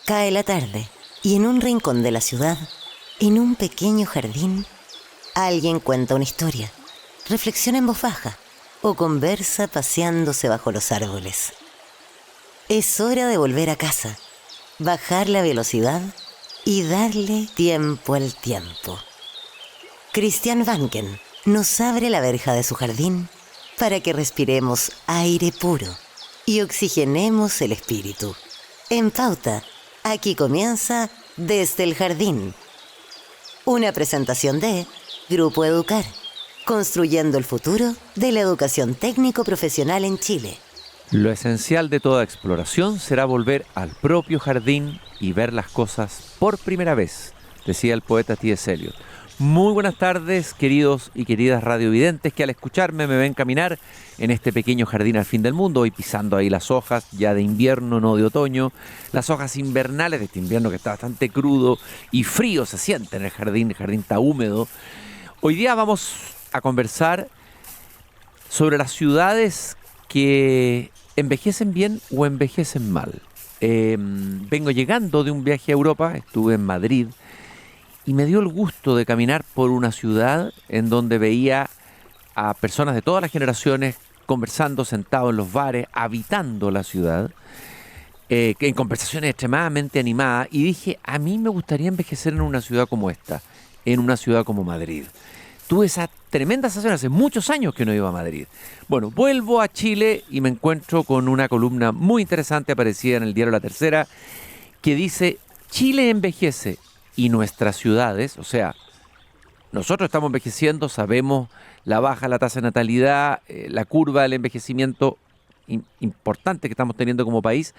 Cae la tarde y en un rincón de la ciudad, en un pequeño jardín, alguien cuenta una historia, reflexiona en voz baja o conversa paseándose bajo los árboles. Es hora de volver a casa, bajar la velocidad y darle tiempo al tiempo. Christian Vanken nos abre la verja de su jardín para que respiremos aire puro y oxigenemos el espíritu. En Pauta, aquí comienza Desde el Jardín. Una presentación de Grupo Educar, construyendo el futuro de la educación técnico-profesional en Chile. Lo esencial de toda exploración será volver al propio jardín y ver las cosas por primera vez, decía el poeta T.S. Eliot. Muy buenas tardes, queridos y queridas radiovidentes que al escucharme me ven caminar en este pequeño jardín al fin del mundo, hoy pisando ahí las hojas ya de invierno, no de otoño, las hojas invernales de este invierno que está bastante crudo y frío se siente en el jardín está húmedo. Hoy día vamos a conversar sobre las ciudades que envejecen bien o envejecen mal. Vengo llegando de un viaje a Europa, estuve en Madrid, y me dio el gusto de caminar por una ciudad en donde veía a personas de todas las generaciones conversando, sentados en los bares, habitando la ciudad, en conversaciones extremadamente animadas, y dije, a mí me gustaría envejecer en una ciudad como esta, en una ciudad como Madrid. Tuve esa tremenda sensación, hace muchos años que no iba a Madrid. Bueno, vuelvo a Chile y me encuentro con una columna muy interesante aparecida en el diario La Tercera, que dice, Chile envejece y nuestras ciudades, o sea, nosotros estamos envejeciendo, sabemos la tasa de natalidad, la curva del envejecimiento importante que estamos teniendo como país,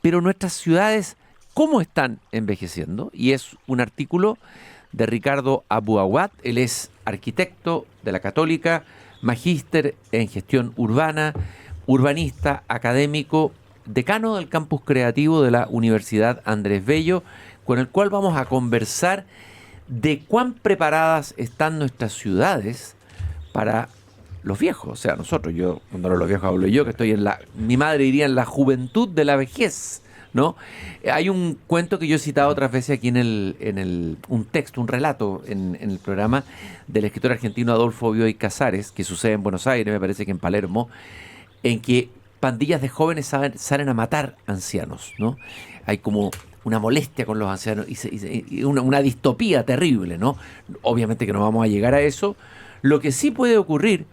pero nuestras ciudades, ¿cómo están envejeciendo? Y es un artículo de Ricardo Abuawad, él es arquitecto de la Católica, magíster en gestión urbana, urbanista, académico, decano del campus creativo de la Universidad Andrés Bello, con el cual vamos a conversar de cuán preparadas están nuestras ciudades para los viejos. O sea, nosotros, cuando los viejos hablo yo, que estoy mi madre diría en la juventud de la vejez, ¿no? Hay un cuento que yo he citado otras veces aquí un texto, un relato en el programa del escritor argentino Adolfo Bioy Casares, que sucede en Buenos Aires, me parece que en Palermo, en que pandillas de jóvenes salen a matar ancianos, ¿no? Hay como una molestia con los ancianos y una distopía terrible, ¿no? Obviamente que no vamos a llegar a eso. Lo que sí puede ocurrir,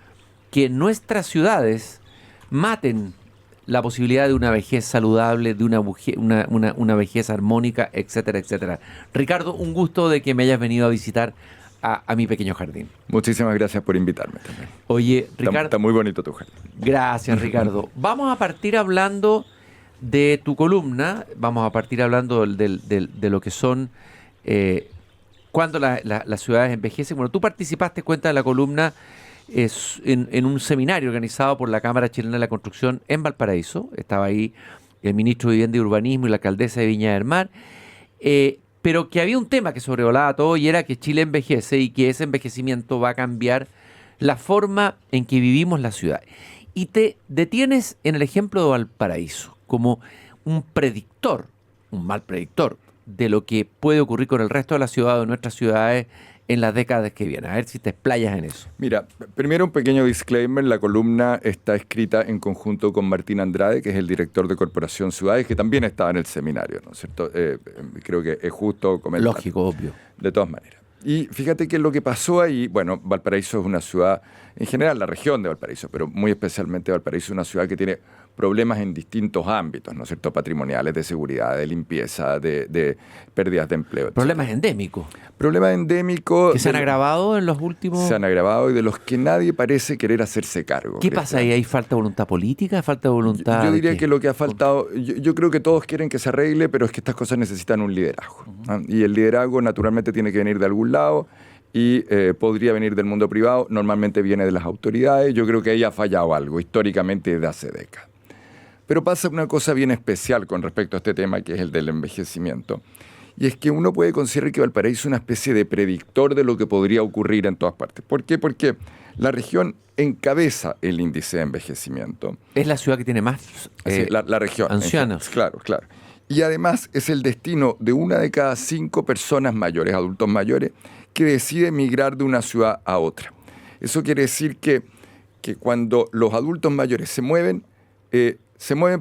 que nuestras ciudades maten la posibilidad de una vejez saludable, de una vejez armónica, etcétera, etcétera. Ricardo, un gusto de que me hayas venido a visitar a mi pequeño jardín. Muchísimas gracias por invitarme también. Oye, Ricardo. Está muy bonito tu jardín. Gracias, Ricardo. Vamos a partir hablando de tu columna, vamos a partir hablando de lo que son cuando las ciudades envejecen. Bueno, tú participaste, cuenta de la columna, en un seminario organizado por la Cámara Chilena de la Construcción en Valparaíso. Estaba ahí el ministro de Vivienda y Urbanismo y la alcaldesa de Viña del Mar, pero que había un tema que sobrevolaba todo y era que Chile envejece y que ese envejecimiento va a cambiar la forma en que vivimos la ciudad. Y te detienes en el ejemplo de Valparaíso como un predictor, un mal predictor, de lo que puede ocurrir con el resto de la ciudad o de nuestras ciudades en las décadas que vienen. A ver si te explayas en eso. Mira, primero un pequeño disclaimer. La columna está escrita en conjunto con Martín Andrade, que es el director de Corporación Ciudades, que también estaba en el seminario, ¿no es cierto? Creo que es justo comentar. Lógico, obvio. De todas maneras. Y fíjate que lo que pasó ahí, bueno, Valparaíso es una ciudad, en general la región de Valparaíso, pero muy especialmente Valparaíso es una ciudad que tiene problemas en distintos ámbitos, ¿no es cierto? Patrimoniales, de seguridad, de limpieza, de pérdidas de empleo, etc. Problemas endémicos. Problemas endémicos. ¿Que se han agravado en los últimos...? Se han agravado y de los que nadie parece querer hacerse cargo. ¿Qué pasa ahí? ¿Hay falta de voluntad política? ¿Falta de voluntad...? Yo diría que lo que ha faltado... Yo creo que todos quieren que se arregle, pero es que estas cosas necesitan un liderazgo. ¿No? Y el liderazgo naturalmente tiene que venir de algún lado y podría venir del mundo privado. Normalmente viene de las autoridades. Yo creo que ahí ha fallado algo históricamente desde hace décadas. Pero pasa una cosa bien especial con respecto a este tema, que es el del envejecimiento. Y es que uno puede considerar que Valparaíso es una especie de predictor de lo que podría ocurrir en todas partes. ¿Por qué? Porque la región encabeza el índice de envejecimiento. Es la ciudad que tiene más la región, ancianos. Claro. y además es el destino de 1 de cada 5 personas mayores, adultos mayores, que decide migrar de una ciudad a otra. Eso quiere decir que cuando los adultos mayores se mueven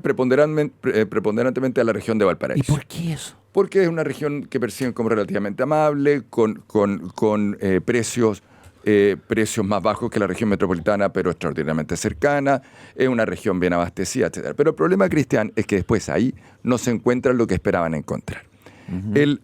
preponderantemente a la región de Valparaíso. ¿Y por qué eso? Porque es una región que perciben como relativamente amable, con precios más bajos que la región metropolitana, pero extraordinariamente cercana. Es una región bien abastecida, etc. Pero el problema, Cristian, es que después ahí no se encuentra lo que esperaban encontrar. Uh-huh. El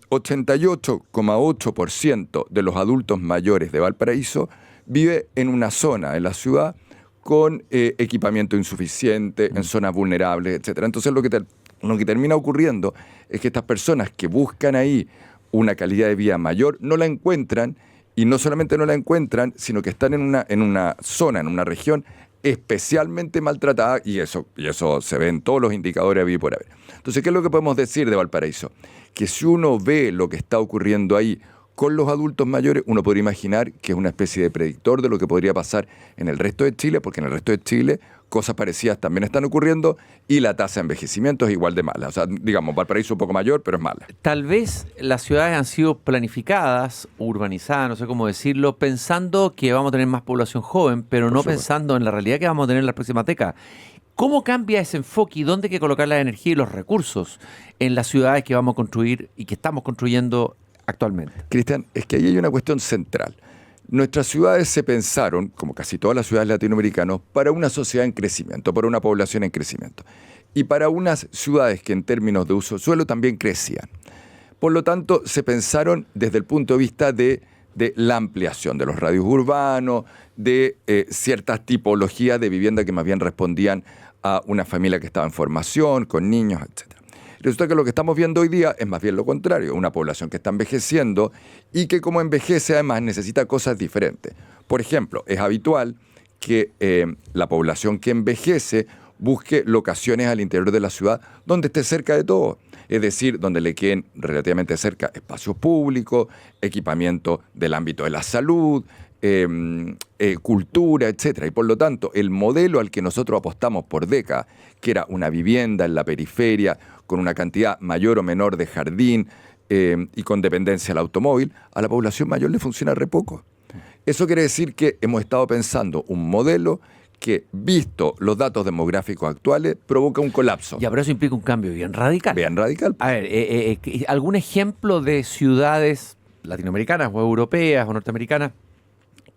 88,8% de los adultos mayores de Valparaíso vive en una zona, en la ciudad, con equipamiento insuficiente, en zonas vulnerables, etc. Entonces lo que termina ocurriendo es que estas personas que buscan ahí una calidad de vida mayor no la encuentran, y no solamente no la encuentran, sino que están en una zona, en una región especialmente maltratada, y eso se ve en todos los indicadores habidos y por haber. Entonces, ¿qué es lo que podemos decir de Valparaíso? Que si uno ve lo que está ocurriendo ahí con los adultos mayores, uno podría imaginar que es una especie de predictor de lo que podría pasar en el resto de Chile, porque en el resto de Chile cosas parecidas también están ocurriendo y la tasa de envejecimiento es igual de mala. O sea, digamos, Valparaíso un poco mayor, pero es mala. Tal vez las ciudades han sido planificadas, urbanizadas, no sé cómo decirlo, pensando que vamos a tener más población joven, pero no pensando en la realidad que vamos a tener en las próximas décadas. ¿Cómo cambia ese enfoque y dónde hay que colocar la energía y los recursos en las ciudades que vamos a construir y que estamos construyendo actualmente? Cristian, es que ahí hay una cuestión central. Nuestras ciudades se pensaron, como casi todas las ciudades latinoamericanas, para una sociedad en crecimiento, para una población en crecimiento. Y para unas ciudades que en términos de uso de suelo también crecían. Por lo tanto, se pensaron desde el punto de vista de la ampliación de los radios urbanos, de ciertas tipologías de vivienda que más bien respondían a una familia que estaba en formación, con niños, etc. Resulta que lo que estamos viendo hoy día es más bien lo contrario, una población que está envejeciendo y que como envejece además necesita cosas diferentes. Por ejemplo, es habitual que la población que envejece busque locaciones al interior de la ciudad donde esté cerca de todo, es decir, donde le queden relativamente cerca espacios públicos, equipamiento del ámbito de la salud, cultura, etc. Y por lo tanto, el modelo al que nosotros apostamos por décadas, que era una vivienda en la periferia, con una cantidad mayor o menor de jardín y con dependencia al automóvil, a la población mayor le funciona re poco. Eso quiere decir que hemos estado pensando un modelo que, visto los datos demográficos actuales, provoca un colapso. Ya, pero eso implica un cambio bien radical. Bien radical. A ver, ¿algún ejemplo de ciudades latinoamericanas o europeas o norteamericanas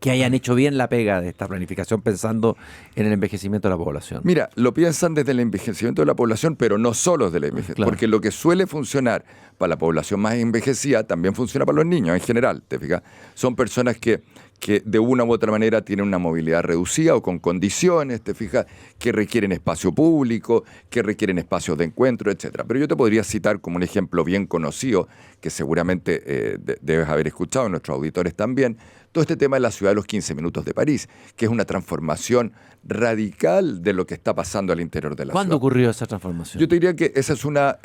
que hayan hecho bien la pega de esta planificación pensando en el envejecimiento de la población? Mira, lo piensan desde el envejecimiento de la población, pero no solo desde el envejecimiento, claro. Porque lo que suele funcionar para la población más envejecida también funciona para los niños en general, ¿te fijas? Son personas que de una u otra manera tienen una movilidad reducida o con condiciones, ¿te fijas? Que requieren espacio público, que requieren espacios de encuentro, etc. Pero yo te podría citar como un ejemplo bien conocido, que seguramente debes haber escuchado, nuestros auditores también, todo este tema de la ciudad de los 15 minutos de París, que es una transformación radical de lo que está pasando al interior de la ciudad. ¿Cuándo ocurrió esa transformación? Yo te diría que esa es una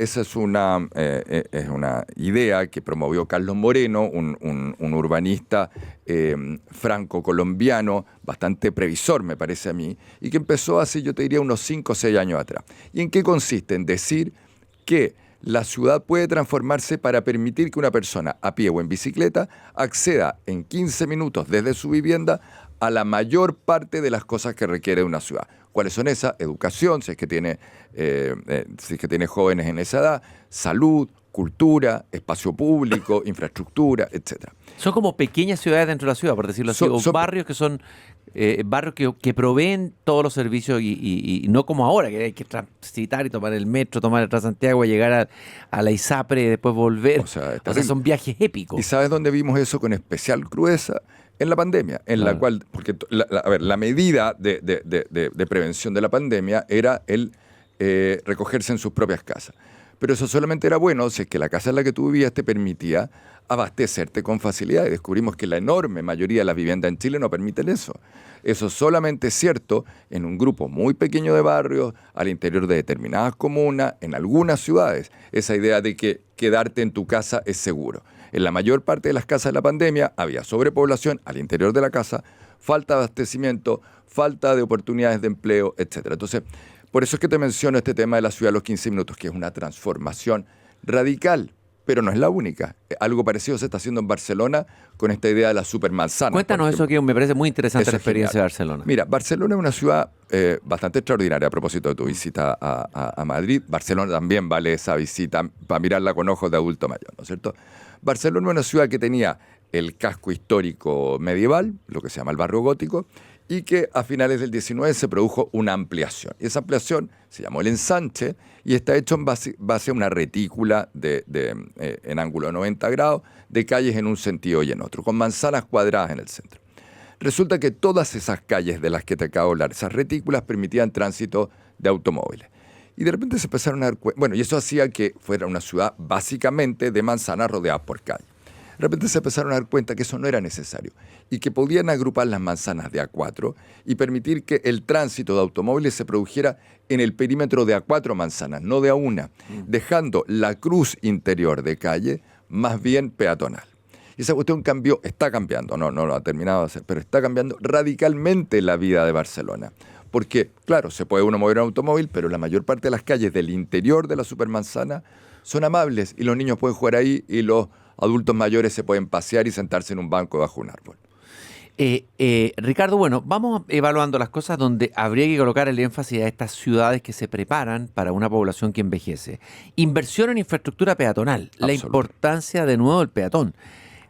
idea que promovió Carlos Moreno, un urbanista franco-colombiano, bastante previsor me parece a mí, y que empezó hace, yo te diría, unos 5 o 6 años atrás. ¿Y en qué consiste? En decir que la ciudad puede transformarse para permitir que una persona a pie o en bicicleta acceda en 15 minutos desde su vivienda a la mayor parte de las cosas que requiere una ciudad. ¿Cuáles son esas? Educación, si es que tiene jóvenes en esa edad, salud, cultura, espacio público, infraestructura, etc. Son como pequeñas ciudades dentro de la ciudad, por decirlo así, o barrios que son barrios que proveen todos los servicios y no como ahora, que hay que transitar y tomar el metro, tomar el Transantiago, llegar a la ISAPRE y después volver. O sea, son viajes épicos. ¿Y sabes dónde vimos eso con especial crudeza? En la pandemia, en la cual, porque la medida de prevención de la pandemia era el recogerse en sus propias casas. Pero eso solamente era bueno si es que la casa en la que tú vivías te permitía abastecerte con facilidad. Y descubrimos que la enorme mayoría de las viviendas en Chile no permiten eso. Eso solamente es cierto en un grupo muy pequeño de barrios, al interior de determinadas comunas, en algunas ciudades. Esa idea de que quedarte en tu casa es seguro. En la mayor parte de las casas de la pandemia había sobrepoblación al interior de la casa, falta de abastecimiento, falta de oportunidades de empleo, etc. Entonces, Por eso es que te menciono este tema de la ciudad a los 15 minutos, que es una transformación radical, pero no es la única. Algo parecido se está haciendo en Barcelona con esta idea de la supermanzana. Cuéntanos eso, que me parece muy interesante Eso la es experiencia genial. de Barcelona. Mira, Barcelona es una ciudad bastante extraordinaria a propósito de tu visita a Madrid. Barcelona también vale esa visita para mirarla con ojos de adulto mayor, ¿no es cierto? Barcelona es una ciudad que tenía el casco histórico medieval, lo que se llama el barrio gótico, y que a finales del 19 se produjo una ampliación. Y esa ampliación se llamó el ensanche y está hecho en base a una retícula en ángulo de 90 grados de calles en un sentido y en otro, con manzanas cuadradas en el centro. Resulta que todas esas calles de las que te acabo de hablar, esas retículas, permitían tránsito de automóviles. Y de repente se empezaron a dar cuenta, bueno, y eso hacía que fuera una ciudad básicamente de manzanas rodeadas por calles. De repente se empezaron a dar cuenta que eso no era necesario y que podían agrupar las manzanas de A4 y permitir que el tránsito de automóviles se produjera en el perímetro de A4 manzanas, no de A1, dejando la cruz interior de calle más bien peatonal. Y esa cuestión cambió, está cambiando, no lo ha terminado de hacer, pero está cambiando radicalmente la vida de Barcelona. Porque, claro, se puede uno mover en automóvil, pero la mayor parte de las calles del interior de la supermanzana son amables y los niños pueden jugar ahí y los adultos mayores se pueden pasear y sentarse en un banco bajo un árbol. Ricardo, bueno, vamos evaluando las cosas donde habría que colocar el énfasis a estas ciudades que se preparan para una población que envejece. Inversión en infraestructura peatonal, la importancia de nuevo del peatón,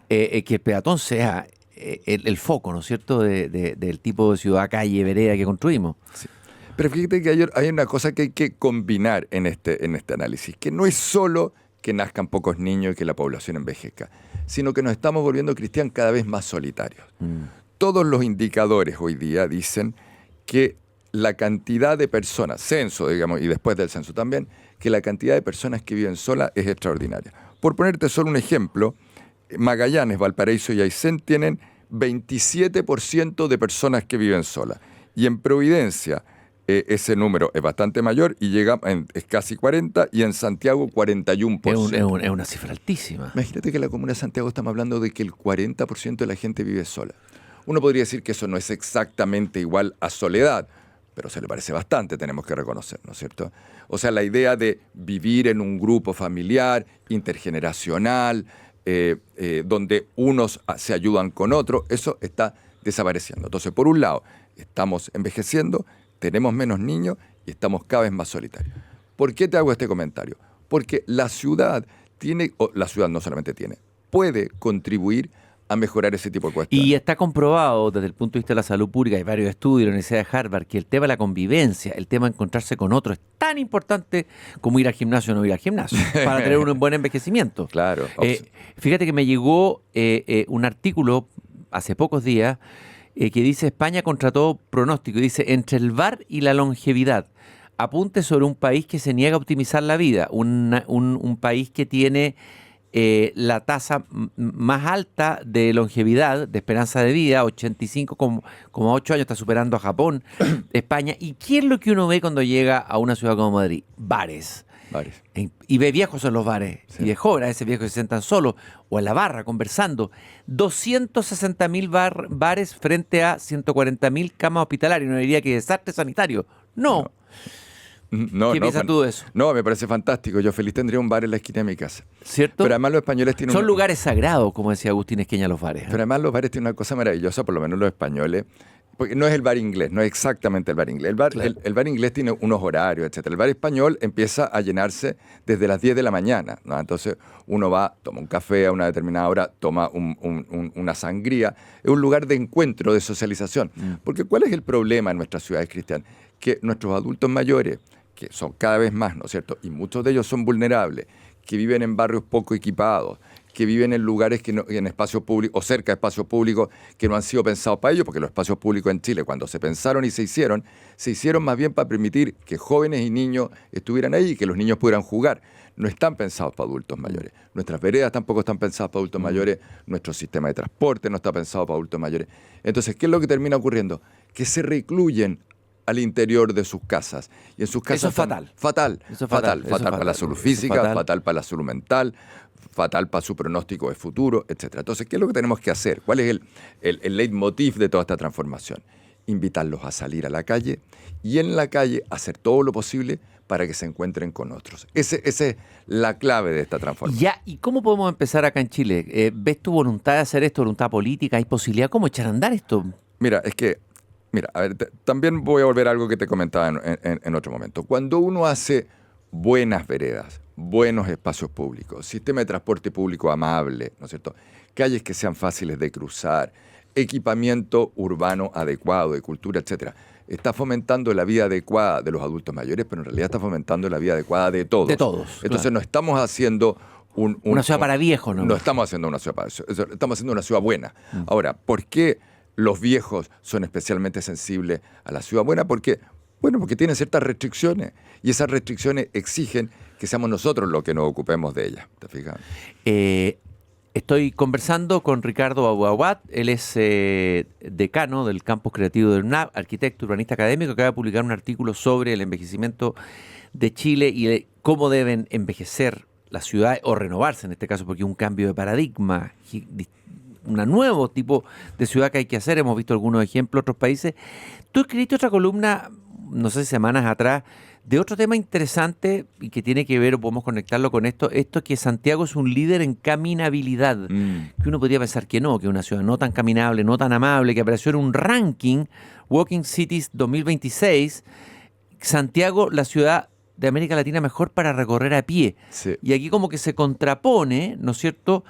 que el peatón sea el foco, ¿no es cierto?, del tipo de ciudad, calle, vereda que construimos. Sí. Pero fíjate que hay una cosa que hay que combinar en este análisis, que no es solo que nazcan pocos niños y que la población envejezca, sino que nos estamos volviendo, Cristian, cada vez más solitarios. Todos los indicadores hoy día dicen que la cantidad de personas, censo, digamos, y después del censo también, que la cantidad de personas que viven solas es extraordinaria. Por ponerte solo un ejemplo, Magallanes, Valparaíso y Aysén tienen 27% de personas que viven solas. Y en Providencia ese número es bastante mayor y es casi 40%, y en Santiago 41%. Es una cifra altísima. Imagínate que en la comuna de Santiago estamos hablando de que el 40% de la gente vive sola. Uno podría decir que eso no es exactamente igual a soledad, pero se le parece bastante, tenemos que reconocer, ¿no es cierto? O sea, la idea de vivir en un grupo familiar, intergeneracional, donde unos se ayudan con otros, eso está desapareciendo. Entonces, por un lado, estamos envejeciendo, tenemos menos niños y estamos cada vez más solitarios. ¿Por qué te hago este comentario? Porque la ciudad no solamente puede contribuir a mejorar ese tipo de cuestiones. Y está comprobado desde el punto de vista de la salud pública, hay varios estudios de la Universidad de Harvard, que el tema de la convivencia, el tema de encontrarse con otros, es tan importante como ir al gimnasio o no ir al gimnasio, para tener un buen envejecimiento. Claro. Fíjate que me llegó un artículo hace pocos días que dice: España contra todo pronóstico, y dice: entre el VAR y la longevidad, apunte sobre un país que se niega a optimizar la vida, un país que tiene la tasa más alta de longevidad, de esperanza de vida, 85,8 años, está superando a Japón, España. ¿Y qué es lo que uno ve cuando llega a una ciudad como Madrid? Bares. Y ve viejos en los bares, sí. Y de jóvenes, a veces viejos que se sientan solos o en la barra conversando. 260.000 bares frente a 140.000 camas hospitalarias. No diría que desastre sanitario. No. ¿Qué piensas tú de eso? No, me parece fantástico. Yo feliz tendría un bar en la esquina de mi casa. ¿Cierto? Pero además los españoles tienen... Son lugares sagrados, como decía Agustín Esqueña, los bares. Pero además los bares tienen una cosa maravillosa, por lo menos los españoles, porque no es el bar inglés, no es exactamente el bar inglés. El bar inglés tiene unos horarios, etc. El bar español empieza a llenarse desde las 10 de la mañana, ¿no? Entonces uno va, toma un café a una determinada hora, toma una sangría. Es un lugar de encuentro, de socialización. Porque ¿cuál es el problema en nuestras ciudades, Cristian? Que nuestros adultos mayores, que son cada vez más, ¿no es cierto? Y muchos de ellos son vulnerables, que viven en barrios poco equipados, que viven en lugares en espacios públicos o cerca de espacios públicos que no han sido pensados para ellos, porque los espacios públicos en Chile, cuando se pensaron y se hicieron más bien para permitir que jóvenes y niños estuvieran ahí y que los niños pudieran jugar. No están pensados para adultos mayores. Nuestras veredas tampoco están pensadas para adultos mayores, nuestro sistema de transporte no está pensado para adultos mayores. Entonces, ¿qué es lo que termina ocurriendo? Que se recluyen al interior de sus casas. Y en sus casas eso es fatal. Fatal. Eso es fatal. Fatal para la salud física, fatal para la salud mental, fatal para su pronóstico de futuro, etc. Entonces, ¿qué es lo que tenemos que hacer? ¿Cuál es el leitmotiv de toda esta transformación? invitarlos a salir a la calle y en la calle hacer todo lo posible para que se encuentren con otros. Esa es la clave de esta transformación. Ya, ¿y cómo podemos empezar acá en Chile? ¿Ves tu voluntad de hacer esto, voluntad política? ¿Hay posibilidad? ¿Cómo echar a andar esto? Mira, a ver, también voy a volver a algo que te comentaba en otro momento. Cuando uno hace buenas veredas, buenos espacios públicos, sistema de transporte público amable, ¿no es cierto? Calles que sean fáciles de cruzar, equipamiento urbano adecuado, de cultura, etcétera. Está fomentando la vida adecuada de los adultos mayores, pero en realidad está fomentando la vida adecuada de todos. De todos. Entonces claro. No estamos haciendo una ciudad para viejos, ¿no? No estamos haciendo una ciudad para eso. Estamos haciendo una ciudad buena. Ahora, ¿por qué los viejos son especialmente sensibles a la ciudad buena? Porque tienen ciertas restricciones y esas restricciones exigen que seamos nosotros los que nos ocupemos de ellas. ¿Te fijas? Estoy conversando con Ricardo Abuaguat, él es decano del Campus Creativo del UNAV, arquitecto, urbanista académico, que acaba de publicar un artículo sobre el envejecimiento de Chile y cómo deben envejecer las ciudades o renovarse en este caso, porque es un cambio de paradigma, un nuevo tipo de ciudad que hay que hacer. Hemos visto algunos ejemplos en otros países. Tú escribiste otra columna, no sé, semanas atrás, de otro tema interesante y que tiene que ver, o podemos conectarlo con esto que Santiago es un líder en caminabilidad, que uno podría pensar que no, que es una ciudad no tan caminable, no tan amable, que apareció en un ranking, Walking Cities 2026, Santiago, la ciudad de América Latina mejor para recorrer a pie. Sí. Y aquí como que se contrapone, ¿no es cierto?,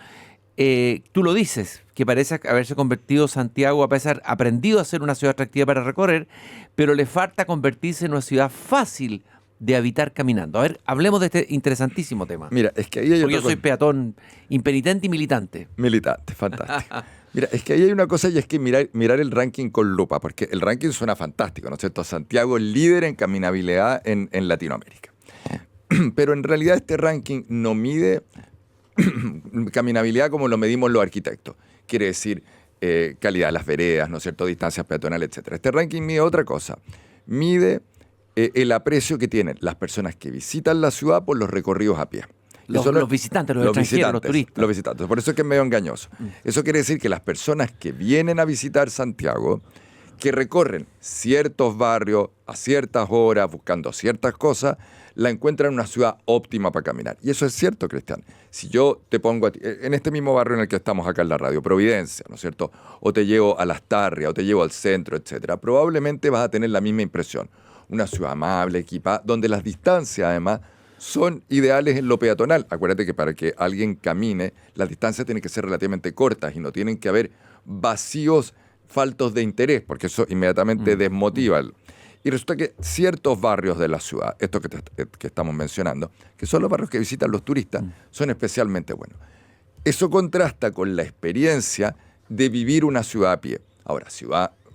tú lo dices, que parece haberse convertido Santiago, a pesar aprendido a ser una ciudad atractiva para recorrer, pero le falta convertirse en una ciudad fácil de habitar caminando. A ver, hablemos de este interesantísimo tema. Mira, es que ahí hay Porque yo otra soy peatón impenitente y militante. Militante, fantástico. Mira, es que ahí hay una cosa y es que mirar el ranking con lupa, porque el ranking suena fantástico, ¿no es cierto? Santiago es líder en caminabilidad en Latinoamérica. Pero en realidad este ranking no mide caminabilidad como lo medimos los arquitectos. Quiere decir calidad de las veredas, ¿no es cierto?, distancias peatonales, etc. Este ranking mide otra cosa. Mide el aprecio que tienen las personas que visitan la ciudad por los recorridos a pie. Los visitantes, los extranjeros, los turistas. Los visitantes. Por eso es que es medio engañoso. Eso quiere decir que las personas que vienen a visitar Santiago, que recorren ciertos barrios a ciertas horas buscando ciertas cosas, la encuentran en una ciudad óptima para caminar. Y eso es cierto, Cristian. Si yo te pongo a ti, en este mismo barrio en el que estamos acá en la radio, Providencia, ¿no es cierto?, o te llevo a Las Tarrias, o te llevo al centro, etcétera, probablemente vas a tener la misma impresión. Una ciudad amable, equipada, donde las distancias, además, son ideales en lo peatonal. Acuérdate que para que alguien camine, las distancias tienen que ser relativamente cortas y no tienen que haber vacíos faltos de interés, porque eso inmediatamente desmotiva. Y resulta que ciertos barrios de la ciudad, estos que estamos mencionando, que son los barrios que visitan los turistas, son especialmente buenos. Eso contrasta con la experiencia de vivir una ciudad a pie. Ahora,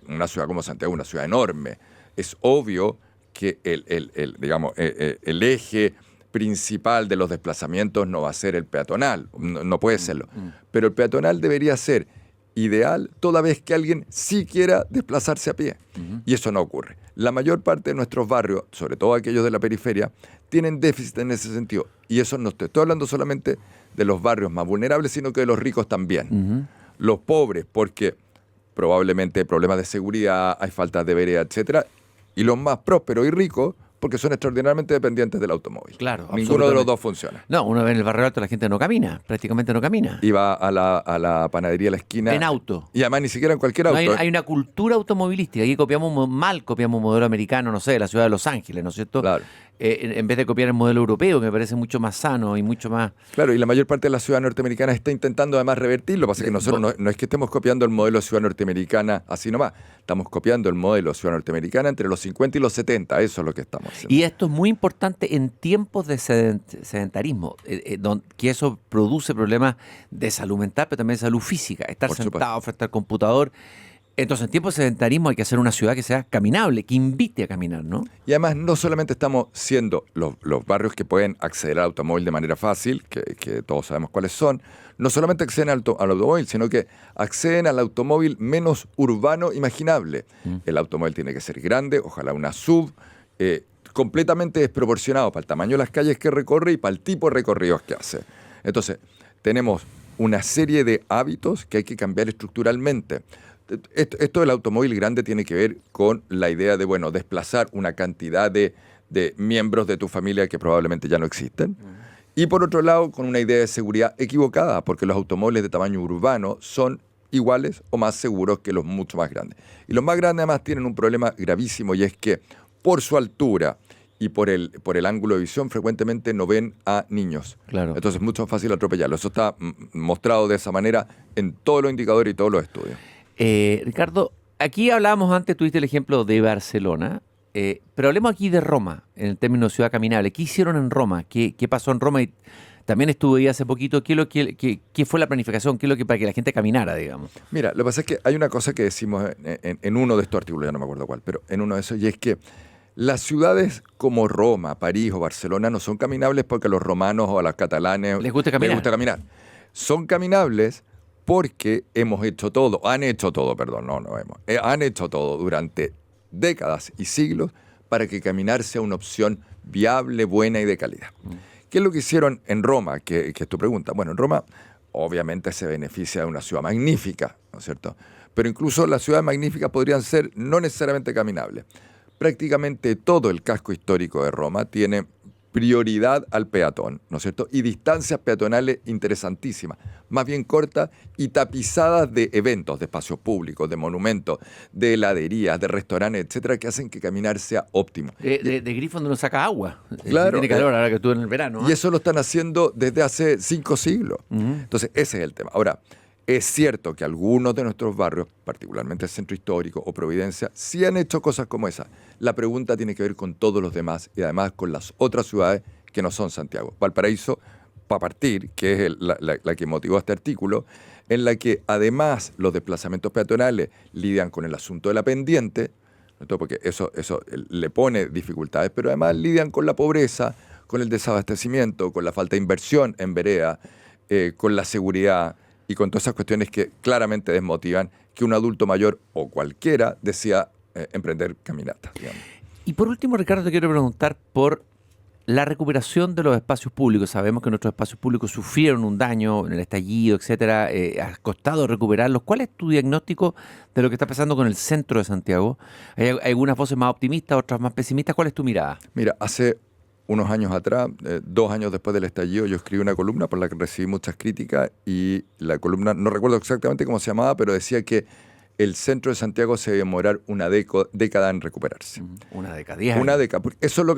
una ciudad como Santiago, una ciudad enorme, es obvio que el eje principal de los desplazamientos no va a ser el peatonal, no puede serlo. Pero el peatonal debería ser ideal toda vez que alguien sí quiera desplazarse a pie. Y eso no ocurre. La mayor parte de nuestros barrios, sobre todo aquellos de la periferia, tienen déficit en ese sentido. Y eso no te estoy hablando solamente de los barrios más vulnerables, sino que de los ricos también. Los pobres, porque probablemente hay problemas de seguridad, hay faltas de vereda, etcétera. Y los más prósperos y ricos, porque son extraordinariamente dependientes del automóvil. Claro, ninguno de los dos funciona. No, uno ve en el barrio alto la gente no camina, prácticamente no camina. Y va a la panadería a la esquina. En auto. Y además ni siquiera en cualquier auto. Hay una cultura automovilística. Aquí copiamos un modelo americano, no sé, de la ciudad de Los Ángeles, ¿no es cierto? Claro. En vez de copiar el modelo europeo, que me parece mucho más sano y mucho más... Claro, y la mayor parte de la ciudad norteamericana está intentando además revertirlo. Lo que pasa es que nosotros no es que estemos copiando el modelo de ciudad norteamericana así nomás. Estamos copiando el modelo de ciudad norteamericana entre los 50 y los 70. Eso es lo que estamos haciendo. Y esto es muy importante en tiempos de sedentarismo, que eso produce problemas de salud mental, pero también de salud física. Estar sentado frente al computador. Entonces, en tiempos de sedentarismo hay que hacer una ciudad que sea caminable, que invite a caminar, ¿no? Y además, no solamente estamos siendo los barrios que pueden acceder al automóvil de manera fácil, que todos sabemos cuáles son, no solamente acceden al automóvil, sino que acceden al automóvil menos urbano imaginable. El automóvil tiene que ser grande, ojalá una SUV, completamente desproporcionado para el tamaño de las calles que recorre y para el tipo de recorridos que hace. Entonces, tenemos una serie de hábitos que hay que cambiar estructuralmente. esto del automóvil grande tiene que ver con la idea de, bueno, desplazar una cantidad de miembros de tu familia que probablemente ya no existen. Y por otro lado, con una idea de seguridad equivocada, porque los automóviles de tamaño urbano son iguales o más seguros que los mucho más grandes. Y los más grandes además tienen un problema gravísimo, y es que por su altura y por el ángulo de visión frecuentemente no ven a niños. Claro. Entonces es mucho más fácil atropellarlo. Eso está mostrado de esa manera en todos los indicadores y todos los estudios. Ricardo, aquí hablábamos antes, tuviste el ejemplo de Barcelona, pero hablemos aquí de Roma, en el término de ciudad caminable. ¿Qué hicieron en Roma? ¿Qué pasó en Roma? Y también estuve ahí hace poquito. ¿Qué fue la planificación? ¿Qué es lo que para que la gente caminara, digamos? Mira, lo que pasa es que hay una cosa que decimos en uno de estos artículos, ya no me acuerdo cuál, pero en uno de esos, y es que las ciudades como Roma, París o Barcelona no son caminables porque a los romanos o a los catalanes les gusta caminar. Son caminables porque hemos hecho todo, han hecho todo durante décadas y siglos para que caminar sea una opción viable, buena y de calidad. ¿Qué es lo que hicieron en Roma? Que es tu pregunta. Bueno, en Roma obviamente se beneficia de una ciudad magnífica, ¿no es cierto? Pero incluso las ciudades magníficas podrían ser no necesariamente caminables. Prácticamente todo el casco histórico de Roma tiene prioridad al peatón, ¿no es cierto? Y distancias peatonales interesantísimas, más bien cortas y tapizadas de eventos, de espacios públicos, de monumentos, de heladerías, de restaurantes, etcétera, que hacen que caminar sea óptimo. De grifo donde uno saca agua. Claro. Tiene calor ahora que estuvo en el verano. Y eso lo están haciendo desde hace 5 siglos. Entonces, ese es el tema. Ahora, es cierto que algunos de nuestros barrios, particularmente el Centro Histórico o Providencia, sí han hecho cosas como esa. La pregunta tiene que ver con todos los demás y además con las otras ciudades que no son Santiago. Valparaíso, para partir, que es la que motivó este artículo, en la que además los desplazamientos peatonales lidian con el asunto de la pendiente, ¿no? Porque eso le pone dificultades, pero además lidian con la pobreza, con el desabastecimiento, con la falta de inversión en vereda, con la seguridad y con todas esas cuestiones que claramente desmotivan que un adulto mayor o cualquiera decida emprender caminatas, digamos. Y por último, Ricardo, te quiero preguntar por la recuperación de los espacios públicos. Sabemos que nuestros espacios públicos sufrieron un daño en el estallido, etcétera. Ha costado recuperarlos. ¿Cuál es tu diagnóstico de lo que está pasando con el centro de Santiago? Hay algunas voces más optimistas, otras más pesimistas. ¿Cuál es tu mirada? Mira, hace unos años atrás, 2 años después del estallido, yo escribí una columna por la que recibí muchas críticas, y la columna, no recuerdo exactamente cómo se llamaba, pero decía que el centro de Santiago se debe demorar una década en recuperarse. Una década, 10 años. Una década, porque eso es lo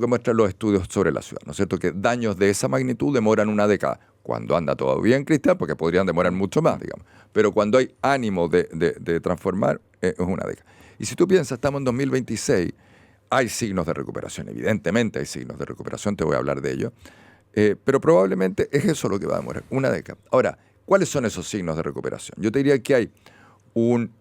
que muestran los estudios sobre la ciudad, ¿no es cierto? Que daños de esa magnitud demoran una década. Cuando anda todo bien, Cristian, porque podrían demorar mucho más, digamos. Pero cuando hay ánimo de transformar, es una década. Y si tú piensas, estamos en 2026, hay signos de recuperación, evidentemente hay signos de recuperación, te voy a hablar de ello, pero probablemente es eso lo que va a demorar, una década. Ahora, ¿cuáles son esos signos de recuperación? Yo te diría que hay un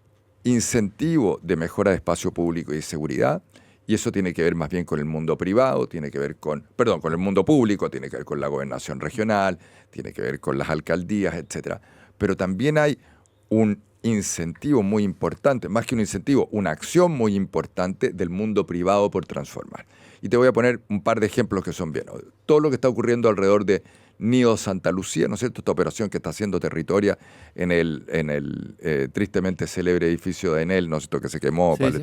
incentivo de mejora de espacio público y de seguridad, y eso tiene que ver más bien con el mundo privado, con el mundo público, tiene que ver con la gobernación regional, tiene que ver con las alcaldías, etcétera. Pero también hay un incentivo muy importante, más que un incentivo, una acción muy importante del mundo privado por transformar. Y te voy a poner un par de ejemplos que son bien. Todo lo que está ocurriendo alrededor de Nido Santa Lucía, ¿no es cierto? Esta operación que está haciendo Territoria en el tristemente célebre edificio de Enel, ¿no es cierto? Que se quemó. Sí, sí.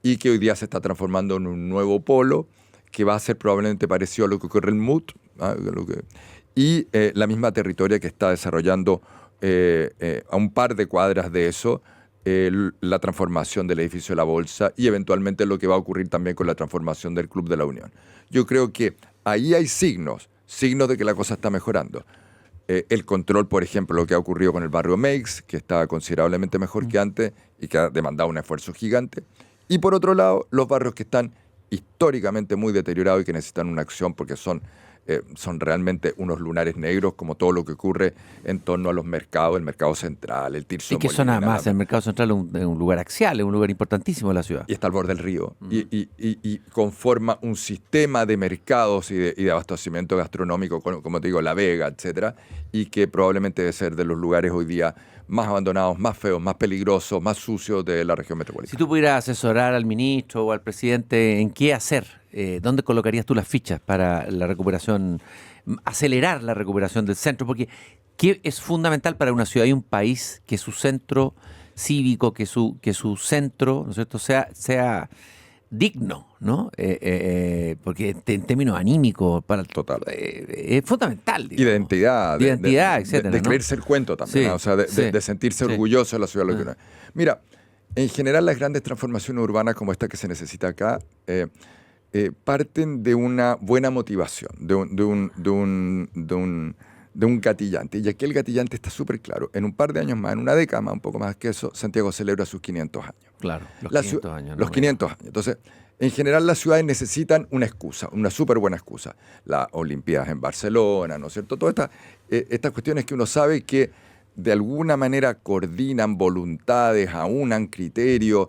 Y que hoy día se está transformando en un nuevo polo que va a ser probablemente parecido a lo que ocurre en MUT, y la misma Territoria que está desarrollando a un par de cuadras de eso, la transformación del edificio de la Bolsa y eventualmente lo que va a ocurrir también con la transformación del Club de la Unión. Yo creo que ahí hay signos de que la cosa está mejorando. El control, por ejemplo, lo que ha ocurrido con el barrio Meix, que está considerablemente mejor que antes y que ha demandado un esfuerzo gigante. Y por otro lado, los barrios que están históricamente muy deteriorados y que necesitan una acción porque son realmente unos lunares negros, como todo lo que ocurre en torno a los mercados, el mercado central, el Tirso. Y que son además, el mercado central es un lugar axial, es un lugar importantísimo de la ciudad. Y está al borde del río. Y conforma un sistema de mercados y de abastecimiento gastronómico, como te digo, La Vega, etcétera, y que probablemente debe ser de los lugares hoy día más abandonados, más feos, más peligrosos, más sucios de la región metropolitana. Si tú pudieras asesorar al ministro o al presidente en qué hacer, ¿dónde colocarías tú las fichas para la recuperación, acelerar la recuperación del centro? Porque ¿qué es fundamental para una ciudad y un país que su centro cívico, que su centro, ¿no es cierto?, sea digno, ¿no? Porque en términos anímicos Total. Es fundamental. Y de identidad. Etcétera, de ¿no? creerse el cuento también, Sí, ¿no? O sea, de sentirse sí. orgulloso de la ciudad. Mira, en general las grandes transformaciones urbanas como esta que se necesita acá parten de una buena motivación, de un gatillante. Y aquí el gatillante está súper claro. En un par de años más, en una década más, un poco más que eso, Santiago celebra sus 500 años. Claro, los 500 años. Los 500 años. Entonces, en general las ciudades necesitan una excusa, una súper buena excusa. Las Olimpiadas en Barcelona, ¿no es cierto? Todas estas cuestiones que uno sabe que de alguna manera coordinan voluntades, aunan criterios,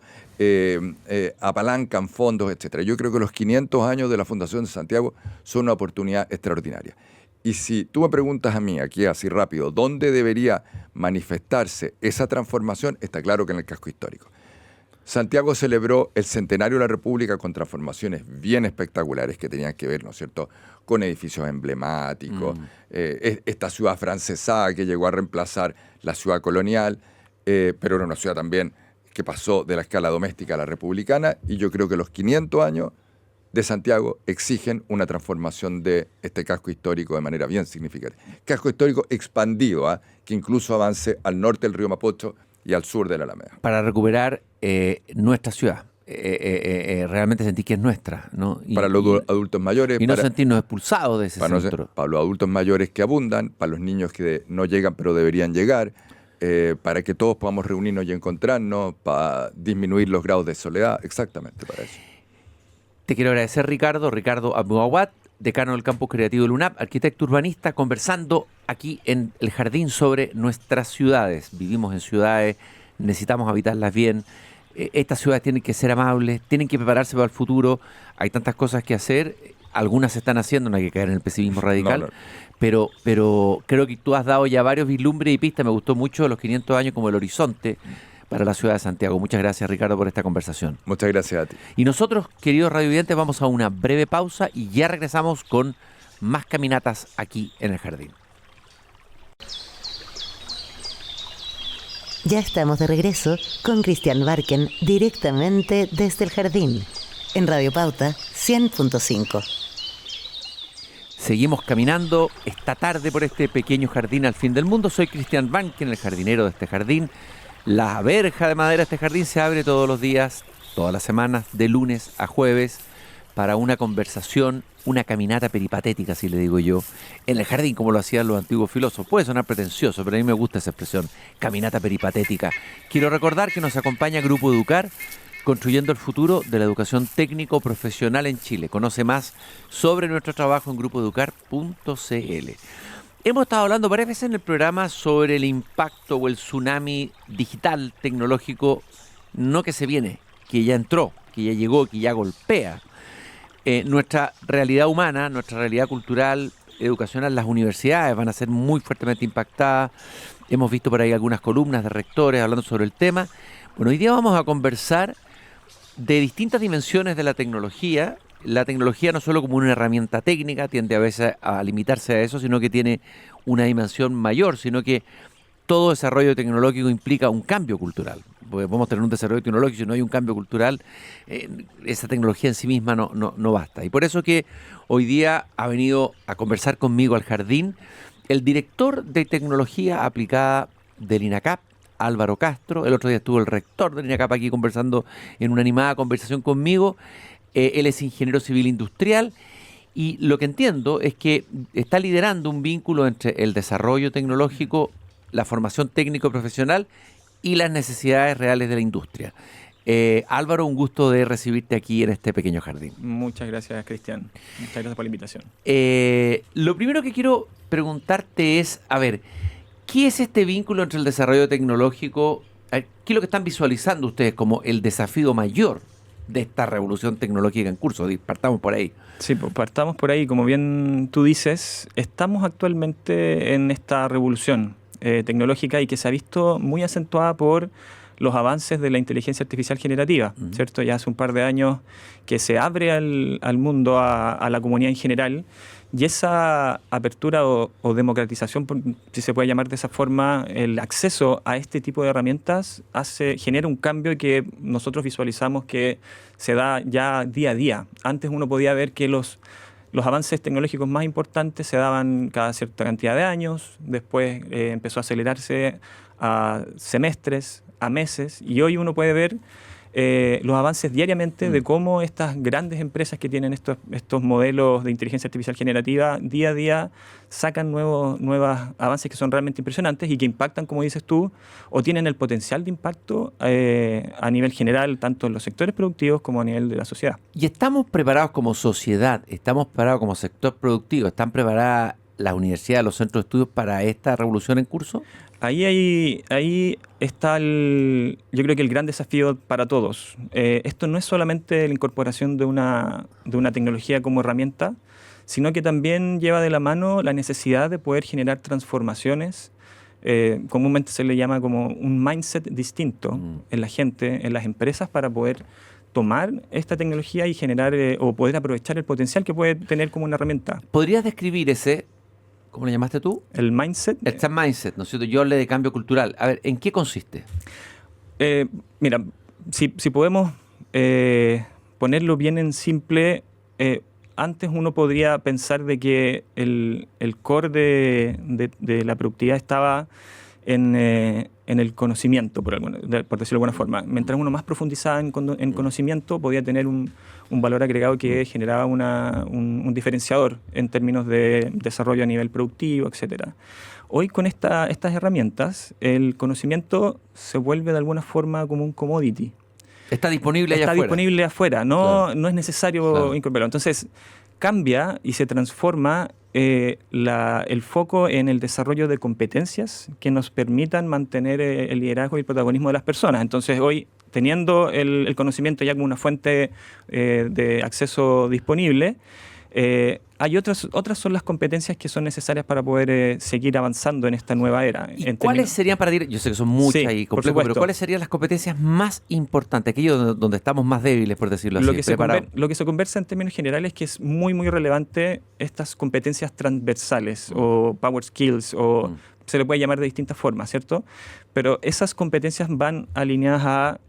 apalancan fondos, etc. Yo creo que los 500 años de la Fundación de Santiago son una oportunidad extraordinaria. Y si tú me preguntas a mí, aquí así rápido, ¿dónde debería manifestarse esa transformación? Está claro que en el casco histórico. Santiago celebró el centenario de la República con transformaciones bien espectaculares que tenían que ver, ¿no es cierto?, con edificios emblemáticos, esta ciudad francesada que llegó a reemplazar la ciudad colonial, pero era una ciudad también que pasó de la escala doméstica a la republicana, y yo creo que los 500 años de Santiago exigen una transformación de este casco histórico de manera bien significativa. Casco histórico expandido, que incluso avance al norte del río Mapocho y al sur de la Alameda. Para recuperar nuestra ciudad. Realmente sentir que es nuestra, ¿no? Para los adultos mayores. Y no sentirnos expulsados de ese centro. Para los adultos mayores que abundan, para los niños que no llegan pero deberían llegar, para que todos podamos reunirnos y encontrarnos, para disminuir los grados de soledad, exactamente para eso. Te quiero agradecer, Ricardo Abuawat, decano del Campus Creativo del UNAP, arquitecto urbanista, conversando aquí en el jardín sobre nuestras ciudades. Vivimos en ciudades, necesitamos habitarlas bien. Estas ciudades tienen que ser amables, tienen que prepararse para el futuro. Hay tantas cosas que hacer, algunas se están haciendo, no hay que caer en el pesimismo radical. No. Pero creo que tú has dado ya varios vislumbres y pistas. Me gustó mucho los 500 años como el horizonte para la ciudad de Santiago. Muchas gracias, Ricardo, por esta conversación. Muchas gracias a ti. Y nosotros, queridos radiovidentes, vamos a una breve pausa y ya regresamos con más caminatas aquí en el jardín. Ya estamos de regreso con Cristian Barken directamente desde el jardín en Radio Pauta 100.5. Seguimos caminando esta tarde por este pequeño jardín al fin del mundo. Soy Cristian Barken, el jardinero de este jardín. La verja de madera de este jardín se abre todos los días, todas las semanas, de lunes a jueves, para una conversación, una caminata peripatética, si le digo yo, en el jardín, como lo hacían los antiguos filósofos. Puede sonar pretencioso, pero a mí me gusta esa expresión, caminata peripatética. Quiero recordar que nos acompaña Grupo Educar, construyendo el futuro de la educación técnico-profesional en Chile. Conoce más sobre nuestro trabajo en grupoeducar.cl. Hemos estado hablando varias veces en el programa sobre el impacto o el tsunami digital tecnológico, no que se viene, que ya entró, que ya llegó, que ya golpea nuestra realidad humana, nuestra realidad cultural, educacional. Las universidades van a ser muy fuertemente impactadas. Hemos visto por ahí algunas columnas de rectores hablando sobre el tema. Bueno, hoy día vamos a conversar de distintas dimensiones de la tecnología. La tecnología no solo como una herramienta técnica, tiende a veces a limitarse a eso, sino que tiene una dimensión mayor, sino que todo desarrollo tecnológico implica un cambio cultural. Porque podemos tener un desarrollo tecnológico, si no hay un cambio cultural, esa tecnología en sí misma no basta. Y por eso que hoy día ha venido a conversar conmigo al jardín el director de tecnología aplicada del INACAP, Álvaro Castro. El otro día estuvo el rector del INACAP aquí conversando en una animada conversación conmigo. Él es ingeniero civil industrial y lo que entiendo es que está liderando un vínculo entre el desarrollo tecnológico, la formación técnico-profesional y las necesidades reales de la industria. Álvaro, un gusto de recibirte aquí en este pequeño jardín. Muchas gracias, Cristian. Muchas gracias por la invitación. Lo primero que quiero preguntarte es, a ver, ¿qué es este vínculo entre el desarrollo tecnológico? ¿Qué es lo que están visualizando ustedes como el desafío mayor de esta revolución tecnológica en curso? Partamos por ahí. Sí, pues partamos por ahí. Como bien tú dices, estamos actualmente en esta revolución tecnológica y que se ha visto muy acentuada por los avances de la inteligencia artificial generativa, ¿cierto? Ya hace un par de años que se abre al mundo, a la comunidad en general, Y esa apertura o democratización, si se puede llamar de esa forma, el acceso a este tipo de herramientas genera un cambio que nosotros visualizamos que se da ya día a día. Antes uno podía ver que los avances tecnológicos más importantes se daban cada cierta cantidad de años, después empezó a acelerarse a semestres, a meses, y hoy uno puede ver los avances diariamente de cómo estas grandes empresas que tienen estos modelos de inteligencia artificial generativa día a día sacan nuevos avances que son realmente impresionantes y que impactan, como dices tú, o tienen el potencial de impacto a nivel general, tanto en los sectores productivos como a nivel de la sociedad. ¿Y estamos preparados como sociedad, estamos preparados como sector productivo, están preparadas las universidades, los centros de estudios para esta revolución en curso? Ahí está yo creo que el gran desafío para todos. Esto no es solamente la incorporación de una tecnología como herramienta, sino que también lleva de la mano la necesidad de poder generar transformaciones. Comúnmente se le llama como un mindset distinto en la gente, en las empresas, para poder tomar esta tecnología y generar o poder aprovechar el potencial que puede tener como una herramienta. ¿Podrías describir ese, cómo le llamaste tú? El mindset. Este mindset, ¿no es cierto? Yo hablé de cambio cultural. A ver, ¿en qué consiste? Mira, si podemos ponerlo bien en simple, antes uno podría pensar de que el core de la productividad estaba en el conocimiento, por decirlo de alguna forma. Mientras uno más profundizaba en conocimiento, podía tener un valor agregado que generaba un diferenciador en términos de desarrollo a nivel productivo, etcétera. Hoy con estas herramientas, el conocimiento se vuelve de alguna forma como un commodity. Está disponible allá afuera. Está disponible afuera, Claro. no es necesario incorporarlo. Entonces, cambia y se transforma el foco en el desarrollo de competencias que nos permitan mantener el liderazgo y el protagonismo de las personas. Entonces, hoy, teniendo el conocimiento ya como una fuente de acceso disponible, hay otras son las competencias que son necesarias para poder seguir avanzando en esta nueva era. ¿Y cuáles serían para dir? Yo sé que son muchas y complejas, pero ¿cuáles serían las competencias más importantes, aquellos donde estamos más débiles, por decirlo así? Lo que se conversa en términos generales es que es muy, muy relevante estas competencias transversales o power skills, o se le puede llamar de distintas formas, ¿cierto? Pero esas competencias van alineadas a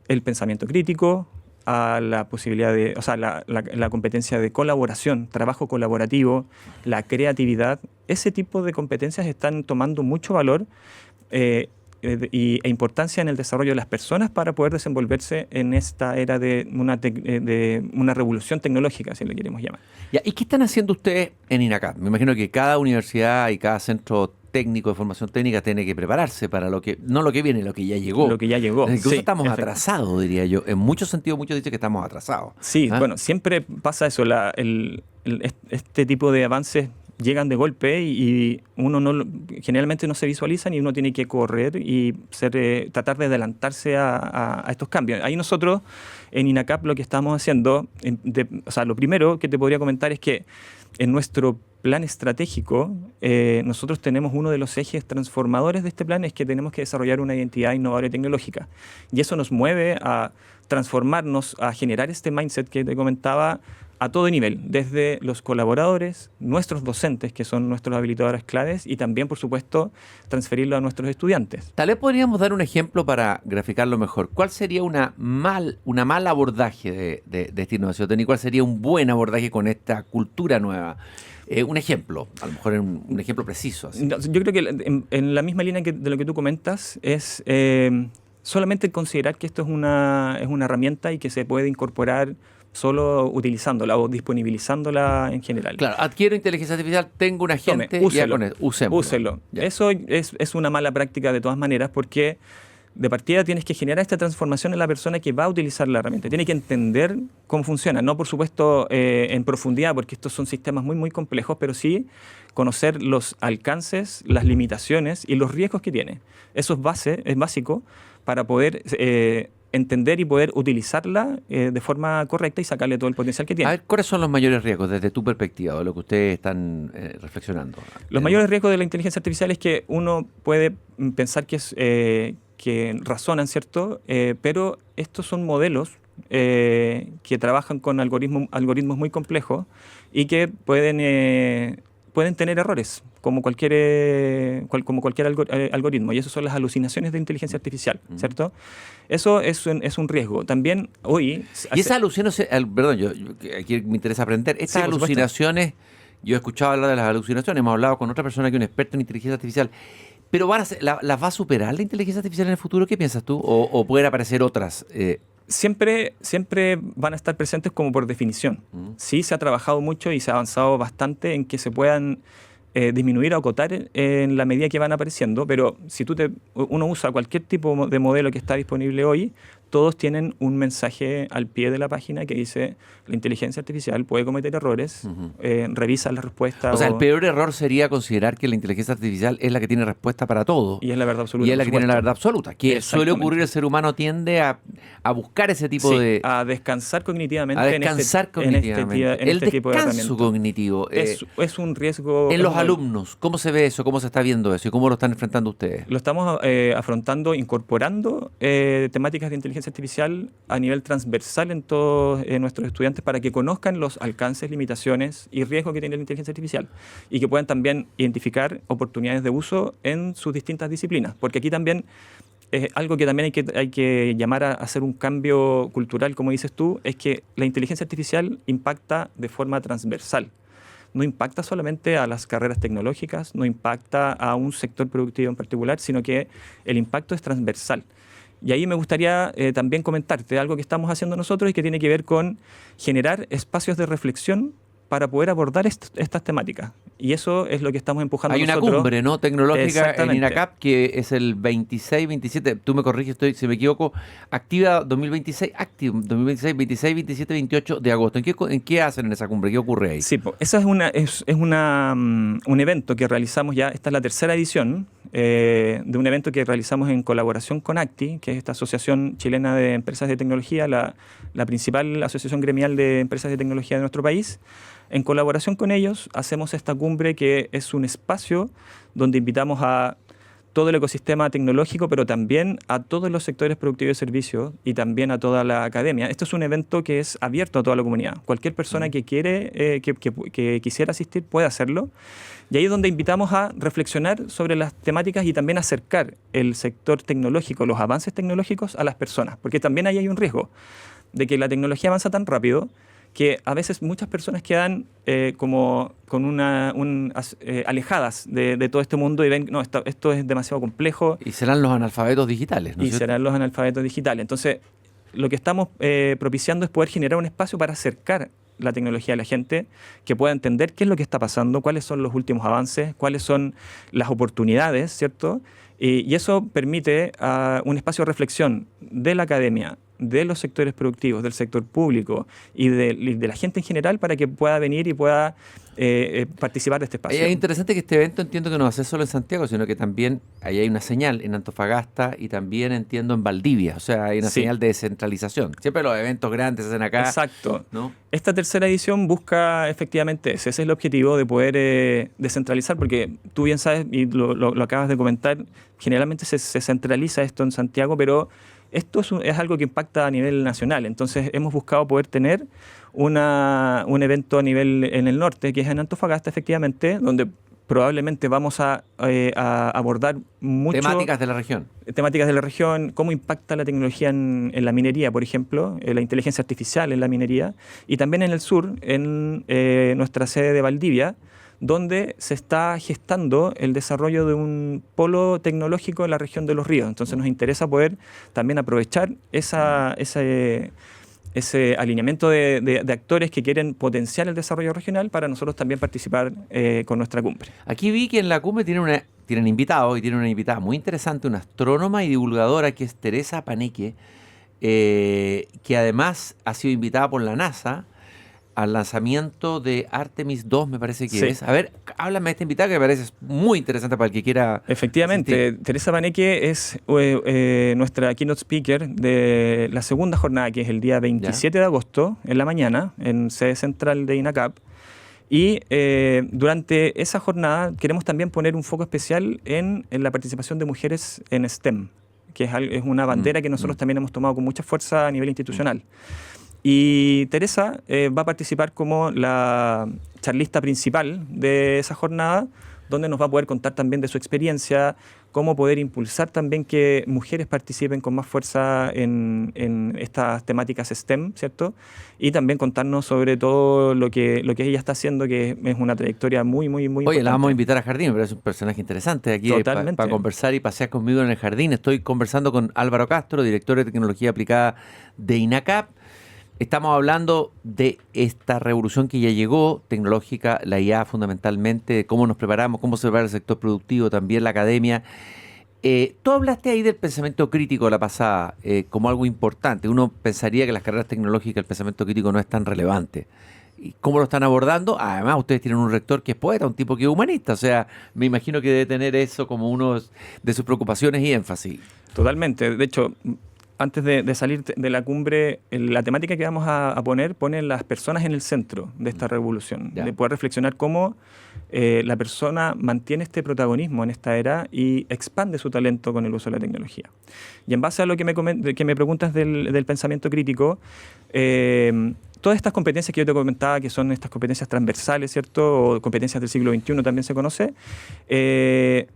el pensamiento crítico, a la posibilidad la competencia de colaboración, trabajo colaborativo, la creatividad. Ese tipo de competencias están tomando mucho valor e importancia en el desarrollo de las personas para poder desenvolverse en esta era de una revolución tecnológica, si le queremos llamar. ¿Y qué están haciendo ustedes en INACAP? Me imagino que cada universidad y cada centro técnico de formación técnica tiene que prepararse para lo que viene, lo que ya llegó. Lo que ya llegó. Incluso estamos atrasados, diría yo. En muchos sentidos, muchos dicen que estamos atrasados. Sí, bueno, siempre pasa eso. Este tipo de avances llegan de golpe y uno generalmente no se visualizan y uno tiene que correr y tratar de adelantarse a estos cambios. Ahí nosotros, en INACAP, lo que estamos haciendo, lo primero que te podría comentar es que en nuestro plan estratégico, nosotros tenemos uno de los ejes transformadores de este plan, es que tenemos que desarrollar una identidad innovadora y tecnológica. Y eso nos mueve a transformarnos, a generar este mindset que te comentaba a todo nivel, desde los colaboradores, nuestros docentes, que son nuestros habilitadores claves, y también, por supuesto, transferirlo a nuestros estudiantes. Tal vez podríamos dar un ejemplo para graficarlo mejor. ¿Cuál sería una mal abordaje de esta innovación técnica? ¿Cuál sería un buen abordaje con esta cultura nueva? Un ejemplo, a lo mejor un ejemplo preciso. Así. Yo creo que en la misma línea de lo que tú comentas es solamente considerar que esto es una herramienta y que se puede incorporar solo utilizándola o disponibilizándola en general. Claro, adquiero inteligencia artificial, tengo un agente, úselo. Eso es una mala práctica de todas maneras, porque de partida tienes que generar esta transformación en la persona que va a utilizar la herramienta. Tiene que entender cómo funciona, no por supuesto en profundidad, porque estos son sistemas muy, muy complejos, pero sí conocer los alcances, las limitaciones y los riesgos que tiene. Eso es básico para poder entender y poder utilizarla de forma correcta y sacarle todo el potencial que tiene. A ver, ¿cuáles son los mayores riesgos desde tu perspectiva, de lo que ustedes están reflexionando? Los mayores riesgos de la inteligencia artificial es que uno puede pensar que razonan, ¿cierto? Pero estos son modelos que trabajan con algoritmos muy complejos y que pueden tener errores, como cualquier algoritmo, y eso son las alucinaciones de inteligencia artificial, ¿cierto? Eso es un riesgo. También hoy... Y esas alucinaciones, perdón, aquí me interesa aprender, estas alucinaciones, yo he escuchado hablar de las alucinaciones, hemos hablado con otra persona que es un experto en inteligencia artificial, pero ¿las va a superar la inteligencia artificial en el futuro? ¿Qué piensas tú? ¿O pueden aparecer otras? Siempre van a estar presentes como por definición. Sí, se ha trabajado mucho y se ha avanzado bastante en que se puedan disminuir o acotar en la medida que van apareciendo, pero si uno usa cualquier tipo de modelo que está disponible hoy, todos tienen un mensaje al pie de la página que dice: la inteligencia artificial puede cometer errores, revisa la respuesta. O sea, el peor error sería considerar que la inteligencia artificial es la que tiene respuesta para todo. Y es la verdad absoluta. Y es la que tiene la verdad absoluta. Que suele ocurrir, el ser humano tiende a buscar ese tipo de... a descansar cognitivamente. A descansar cognitivamente. En este tipo de descanso cognitivo. Es un riesgo... En los alumnos, ¿cómo se ve eso? ¿Cómo se está viendo eso? ¿Y cómo lo están enfrentando ustedes? Lo estamos afrontando, incorporando temáticas de inteligencia artificial a nivel transversal en todos nuestros estudiantes para que conozcan los alcances, limitaciones y riesgos que tiene la inteligencia artificial y que puedan también identificar oportunidades de uso en sus distintas disciplinas. Porque aquí también es algo que también hay que llamar a hacer un cambio cultural, como dices tú, es que la inteligencia artificial impacta de forma transversal. No impacta solamente a las carreras tecnológicas, no impacta a un sector productivo en particular, sino que el impacto es transversal. Y ahí me gustaría también comentarte algo que estamos haciendo nosotros y que tiene que ver con generar espacios de reflexión para poder abordar estas temáticas. Y eso es lo que estamos empujando nosotros. Hay una cumbre, ¿no?, tecnológica en INACAP que es el 26, 27, tú me corriges si me equivoco, Activa 2026, Active 2026, 26, 27, 28 de agosto. ¿En qué hacen en esa cumbre? ¿Qué ocurre ahí? Sí, esa es un evento que realizamos ya, esta es la tercera edición de un evento que realizamos en colaboración con ACTI, que es esta Asociación Chilena de Empresas de Tecnología, la principal asociación gremial de empresas de tecnología de nuestro país. En colaboración con ellos hacemos esta cumbre que es un espacio donde invitamos a todo el ecosistema tecnológico, pero también a todos los sectores productivos de servicios y también a toda la academia. Esto es un evento que es abierto a toda la comunidad. Cualquier persona que quisiera asistir puede hacerlo. Y ahí es donde invitamos a reflexionar sobre las temáticas y también acercar el sector tecnológico, los avances tecnológicos a las personas, porque también ahí hay un riesgo de que la tecnología avanza tan rápido que a veces muchas personas quedan alejadas de todo este mundo y ven, no, esto es demasiado complejo. Y serán los analfabetos digitales, ¿no? Y serán los analfabetos digitales. Entonces, lo que estamos propiciando es poder generar un espacio para acercar la tecnología a la gente, que pueda entender qué es lo que está pasando, cuáles son los últimos avances, cuáles son las oportunidades, ¿cierto? Y eso permite un espacio de reflexión de la academia, de los sectores productivos, del sector público y de la gente en general para que pueda venir y pueda participar de este espacio. Es interesante que este evento, entiendo que no va a ser solo en Santiago, sino que también ahí hay una señal en Antofagasta y también entiendo en Valdivia, o sea, hay una señal de descentralización. Siempre los eventos grandes se hacen acá. Exacto. ¿No? Esta tercera edición busca efectivamente ese es el objetivo de poder descentralizar, porque tú bien sabes y lo acabas de comentar, generalmente se centraliza esto en Santiago, pero esto es algo que impacta a nivel nacional. Entonces hemos buscado poder tener un evento a nivel en el norte, que es en Antofagasta, efectivamente, donde probablemente vamos a abordar mucho... Temáticas de la región. Temáticas de la región, cómo impacta la tecnología en la minería, por ejemplo, la inteligencia artificial en la minería, y también en el sur, en nuestra sede de Valdivia, donde se está gestando el desarrollo de un polo tecnológico en la región de Los Ríos. Entonces nos interesa poder también aprovechar ese alineamiento de actores que quieren potenciar el desarrollo regional para nosotros también participar con nuestra cumbre. Aquí vi que en la cumbre tienen invitados y tienen una invitada muy interesante, una astrónoma y divulgadora que es Teresa Paneque, que además ha sido invitada por la NASA al lanzamiento de Artemis 2, me parece que es. A ver, háblame de esta invitada que me parece muy interesante para el que quiera... Efectivamente, asistir. Teresa Paneque es nuestra keynote speaker de la segunda jornada, que es el día 27 de agosto, en la mañana, en sede central de INACAP. Y durante esa jornada queremos también poner un foco especial en la participación de mujeres en STEM, que es una bandera que nosotros también hemos tomado con mucha fuerza a nivel institucional. Y Teresa va a participar como la charlista principal de esa jornada, donde nos va a poder contar también de su experiencia, cómo poder impulsar también que mujeres participen con más fuerza en estas temáticas STEM, ¿cierto? Y también contarnos sobre todo lo que ella está haciendo, que es una trayectoria muy importante. Oye, la vamos a invitar a Jardín, pero es un personaje interesante aquí para conversar y pasear conmigo en el Jardín. Estoy conversando con Álvaro Castro, director de Tecnología Aplicada de INACAP. Estamos hablando de esta revolución que ya llegó, tecnológica, la IA fundamentalmente, de cómo nos preparamos, cómo se prepara el sector productivo, también la academia. Tú hablaste ahí del pensamiento crítico la pasada como algo importante. Uno pensaría que las carreras tecnológicas el pensamiento crítico no es tan relevante. ¿Y cómo lo están abordando? Además, ustedes tienen un rector que es poeta, un tipo que es humanista. O sea, me imagino que debe tener eso como uno de sus preocupaciones y énfasis. Totalmente. De hecho, antes de salir de la cumbre, la temática que vamos a poner pone las personas en el centro de esta revolución, de poder reflexionar cómo la persona mantiene este protagonismo en esta era y expande su talento con el uso de la tecnología. Y en base a lo que me preguntas del pensamiento crítico, todas estas competencias que yo te comentaba, que son estas competencias transversales, ¿cierto? O competencias del siglo XXI también se conoce,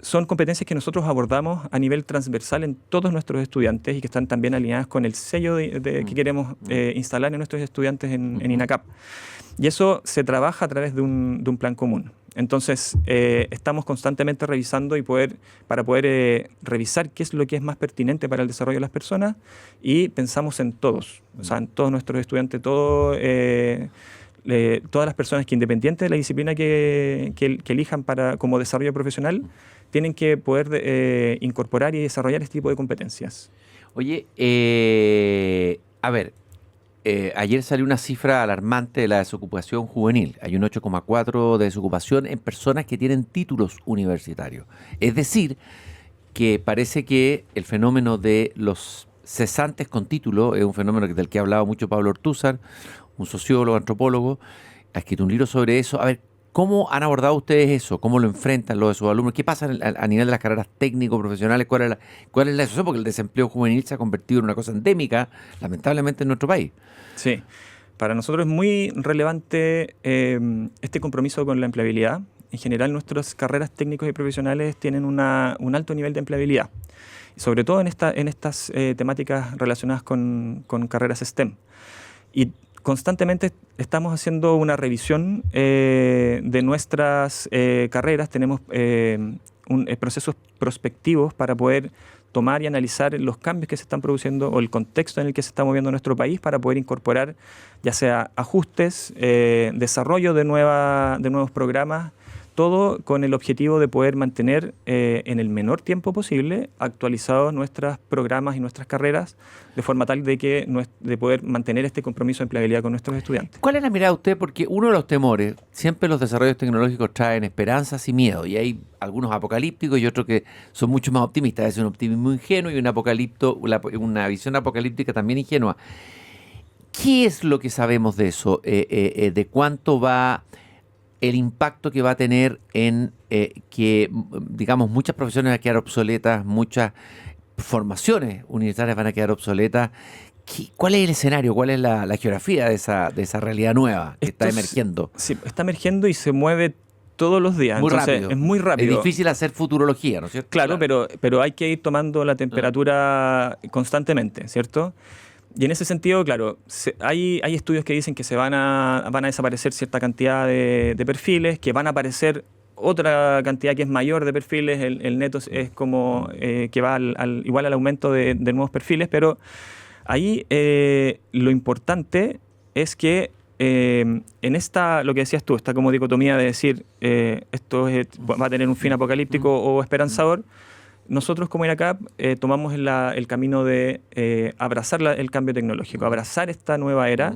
son competencias que nosotros abordamos a nivel transversal en todos nuestros estudiantes y que están también alineadas con el sello que queremos instalar en nuestros estudiantes en INACAP. Y eso se trabaja a través de un plan común. Entonces, estamos constantemente revisando para poder revisar qué es lo que es más pertinente para el desarrollo de las personas y pensamos en todos, o sea, en todos nuestros estudiantes, todas las personas que, independiente de la disciplina que elijan como desarrollo profesional, tienen que poder incorporar y desarrollar este tipo de competencias. Oye, a ver, ayer salió una cifra alarmante de la desocupación juvenil. Hay un 8,4% de desocupación en personas que tienen títulos universitarios. Es decir, que parece que el fenómeno de los cesantes con título es un fenómeno del que ha hablado mucho Pablo Ortúzar, un sociólogo, antropólogo, ha escrito un libro sobre eso. A ver, ¿cómo han abordado ustedes eso? ¿Cómo lo enfrentan los de sus alumnos? ¿Qué pasa a nivel de las carreras técnico-profesionales? ¿Cuál es la situación? Porque el desempleo juvenil se ha convertido en una cosa endémica, lamentablemente, en nuestro país. Sí, para nosotros es muy relevante este compromiso con la empleabilidad. En general, nuestras carreras técnicos y profesionales tienen un alto nivel de empleabilidad, sobre todo en estas temáticas relacionadas con carreras STEM. Y constantemente estamos haciendo una revisión de nuestras carreras. Tenemos procesos prospectivos para poder tomar y analizar los cambios que se están produciendo o el contexto en el que se está moviendo nuestro país para poder incorporar ya sea ajustes, desarrollo de nuevos programas, todo con el objetivo de poder mantener en el menor tiempo posible actualizados nuestros programas y nuestras carreras de forma tal de poder mantener este compromiso de empleabilidad con nuestros estudiantes. ¿Cuál es la mirada de usted? Porque uno de los temores, siempre los desarrollos tecnológicos traen esperanzas y miedo, y hay algunos apocalípticos y otros que son mucho más optimistas. Es un optimismo ingenuo y una visión apocalíptica también ingenua. ¿Qué es lo que sabemos de eso? ¿De cuánto va el impacto que va a tener en que, digamos, muchas profesiones van a quedar obsoletas, muchas formaciones universitarias van a quedar obsoletas? ¿Cuál es el escenario? ¿Cuál es la geografía de esa realidad nueva que está emergiendo? Sí, está emergiendo y se mueve todos los días. Muy Entonces, rápido. Es muy rápido. Es difícil hacer futurología, ¿no es cierto? Claro. Pero hay que ir tomando la temperatura constantemente, ¿cierto? Y en ese sentido, claro, hay estudios que dicen que van a desaparecer cierta cantidad de perfiles, que van a aparecer otra cantidad que es mayor de perfiles, el neto es como que va igual al aumento de nuevos perfiles, pero ahí lo importante es que en lo que decías tú, esta como dicotomía de decir esto va a tener un fin apocalíptico o esperanzador, nosotros como INACAP tomamos el camino de abrazar el cambio tecnológico, abrazar esta nueva era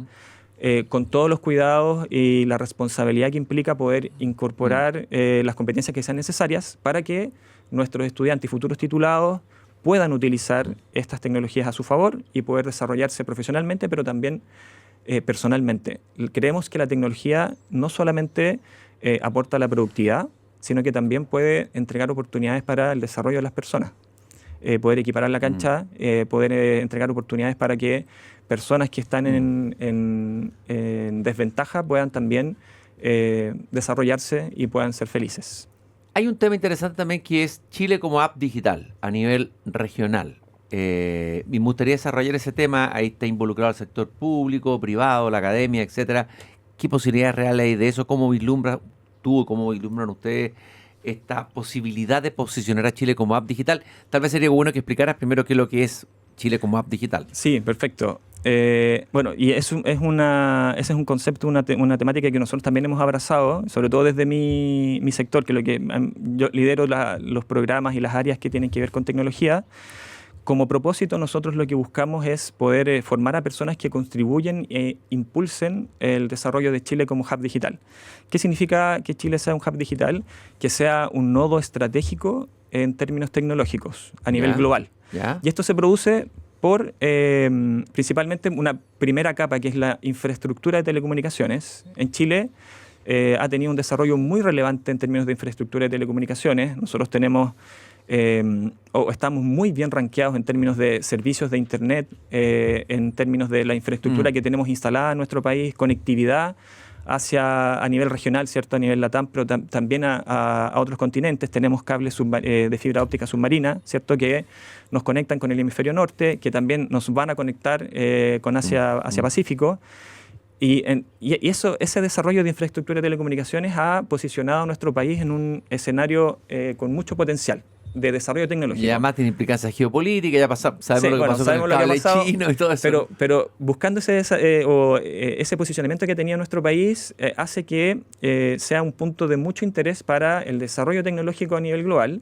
con todos los cuidados y la responsabilidad que implica poder incorporar las competencias que sean necesarias para que nuestros estudiantes y futuros titulados puedan utilizar estas tecnologías a su favor y poder desarrollarse profesionalmente, pero también personalmente. Creemos que la tecnología no solamente aporta la productividad, sino que también puede entregar oportunidades para el desarrollo de las personas. poder equiparar la cancha, poder entregar oportunidades para que personas que están en desventaja puedan también desarrollarse y puedan ser felices. Hay un tema interesante también que es Chile como app digital a nivel regional. Y me gustaría desarrollar ese tema. Ahí está involucrado el sector público, privado, la academia, etcétera. ¿Qué posibilidades reales hay de eso? ¿Cómo vislumbras tú o cómo vislumbran ustedes esta posibilidad de posicionar a Chile como app digital? Tal vez sería bueno que explicaras primero qué es lo que es Chile como app digital. Sí, perfecto. Bueno, y ese es un concepto, una temática que nosotros también hemos abrazado, sobre todo desde mi sector, que yo lidero los programas y las áreas que tienen que ver con tecnología. Como propósito, nosotros lo que buscamos es poder formar a personas que contribuyen e impulsen el desarrollo de Chile como hub digital. ¿Qué significa que Chile sea un hub digital? Que sea un nodo estratégico en términos tecnológicos a nivel global. Y esto se produce por principalmente una primera capa, que es la infraestructura de telecomunicaciones. En Chile ha tenido un desarrollo muy relevante en términos de infraestructura de telecomunicaciones. Nosotros tenemos estamos muy bien rankeados en términos de servicios de Internet, en términos de la infraestructura que tenemos instalada en nuestro país, conectividad a nivel regional, ¿cierto? A nivel LATAM, pero también a otros continentes. Tenemos cables de fibra óptica submarina, ¿cierto? Que nos conectan con el hemisferio norte, que también nos van a conectar con Asia Pacífico. Y ese desarrollo de infraestructura de telecomunicaciones ha posicionado a nuestro país en un escenario con mucho potencial de desarrollo tecnológico. Y además tiene implicancias geopolíticas, ya sabemos lo que pasó con el cable chino y todo eso. Pero buscando ese posicionamiento que tenía nuestro país, hace que sea un punto de mucho interés para el desarrollo tecnológico a nivel global.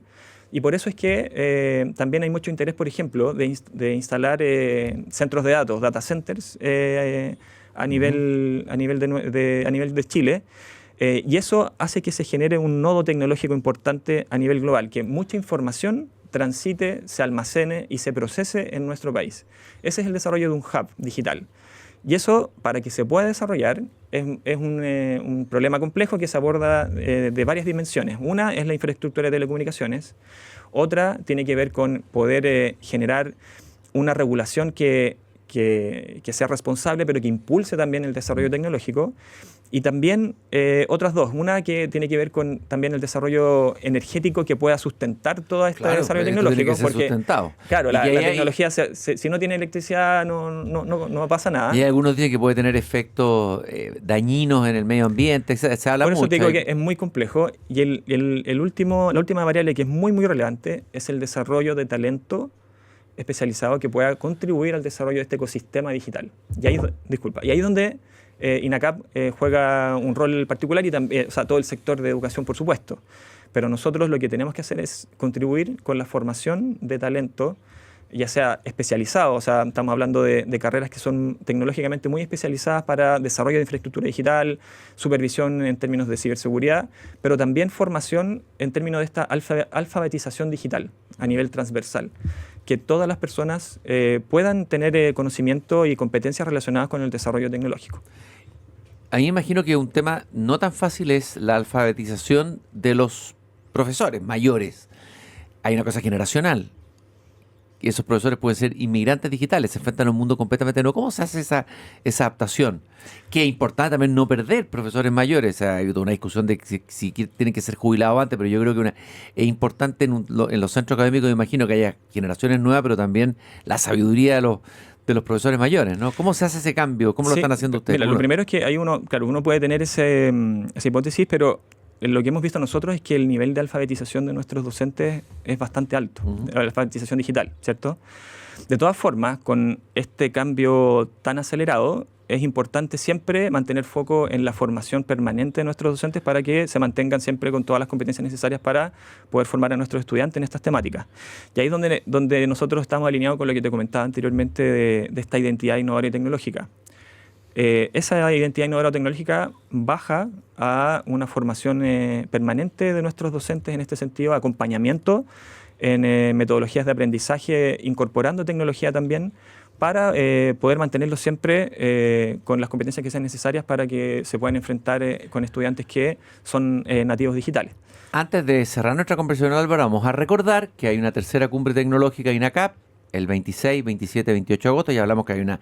Y por eso es que también hay mucho interés, por ejemplo, de instalar centros de datos, data centers, a nivel de Chile. Y eso hace que se genere un nodo tecnológico importante a nivel global, que mucha información transite, se almacene y se procese en nuestro país. Ese es el desarrollo de un hub digital. Y eso, para que se pueda desarrollar, es un problema complejo que se aborda de varias dimensiones. Una es la infraestructura de telecomunicaciones, otra tiene que ver con poder generar una regulación que sea responsable, pero que impulse también el desarrollo tecnológico. Y también otras dos. Una que tiene que ver con también el desarrollo energético que pueda sustentar todo este desarrollo tecnológico. Porque, claro, la tecnología, si no tiene electricidad, no pasa nada. Y algunos dicen que puede tener efectos dañinos en el medio ambiente. Se habla mucho. Por eso te digo que es muy complejo. Y la última variable que es muy, muy relevante es el desarrollo de talento especializado que pueda contribuir al desarrollo de este ecosistema digital. Y ahí es donde INACAP juega un rol particular y también, todo el sector de educación, por supuesto. Pero nosotros lo que tenemos que hacer es contribuir con la formación de talento, ya sea especializado, estamos hablando de carreras que son tecnológicamente muy especializadas para desarrollo de infraestructura digital, supervisión en términos de ciberseguridad, pero también formación en términos de esta alfabetización digital a nivel transversal. Que todas las personas puedan tener conocimiento y competencias relacionadas con el desarrollo tecnológico. A mí me imagino que un tema no tan fácil es la alfabetización de los profesores mayores. Hay una cosa generacional. Y esos profesores pueden ser inmigrantes digitales, se enfrentan a un mundo completamente nuevo. ¿Cómo se hace esa adaptación? Que es importante también no perder profesores mayores. Hay una discusión de si tienen que ser jubilados antes, pero yo creo que es importante en los centros académicos, me imagino que haya generaciones nuevas, pero también la sabiduría de los profesores mayores, ¿no? ¿Cómo se hace ese cambio? ¿Cómo lo están haciendo ustedes? Mira, lo primero es que uno puede tener esa hipótesis, pero lo que hemos visto nosotros es que el nivel de alfabetización de nuestros docentes es bastante alto, la alfabetización digital, ¿cierto? De todas formas, con este cambio tan acelerado, es importante siempre mantener foco en la formación permanente de nuestros docentes para que se mantengan siempre con todas las competencias necesarias para poder formar a nuestros estudiantes en estas temáticas. Y ahí es donde nosotros estamos alineados con lo que te comentaba anteriormente de esta identidad innovadora y tecnológica. Esa identidad innovadora tecnológica baja a una formación permanente de nuestros docentes en este sentido, acompañamiento en metodologías de aprendizaje, incorporando tecnología también para poder mantenerlos siempre con las competencias que sean necesarias para que se puedan enfrentar con estudiantes que son nativos digitales. Antes de cerrar nuestra conversación, Álvaro, vamos a recordar que hay una tercera cumbre tecnológica INACAP el 26, 27, 28 de agosto. Ya hablamos que hay una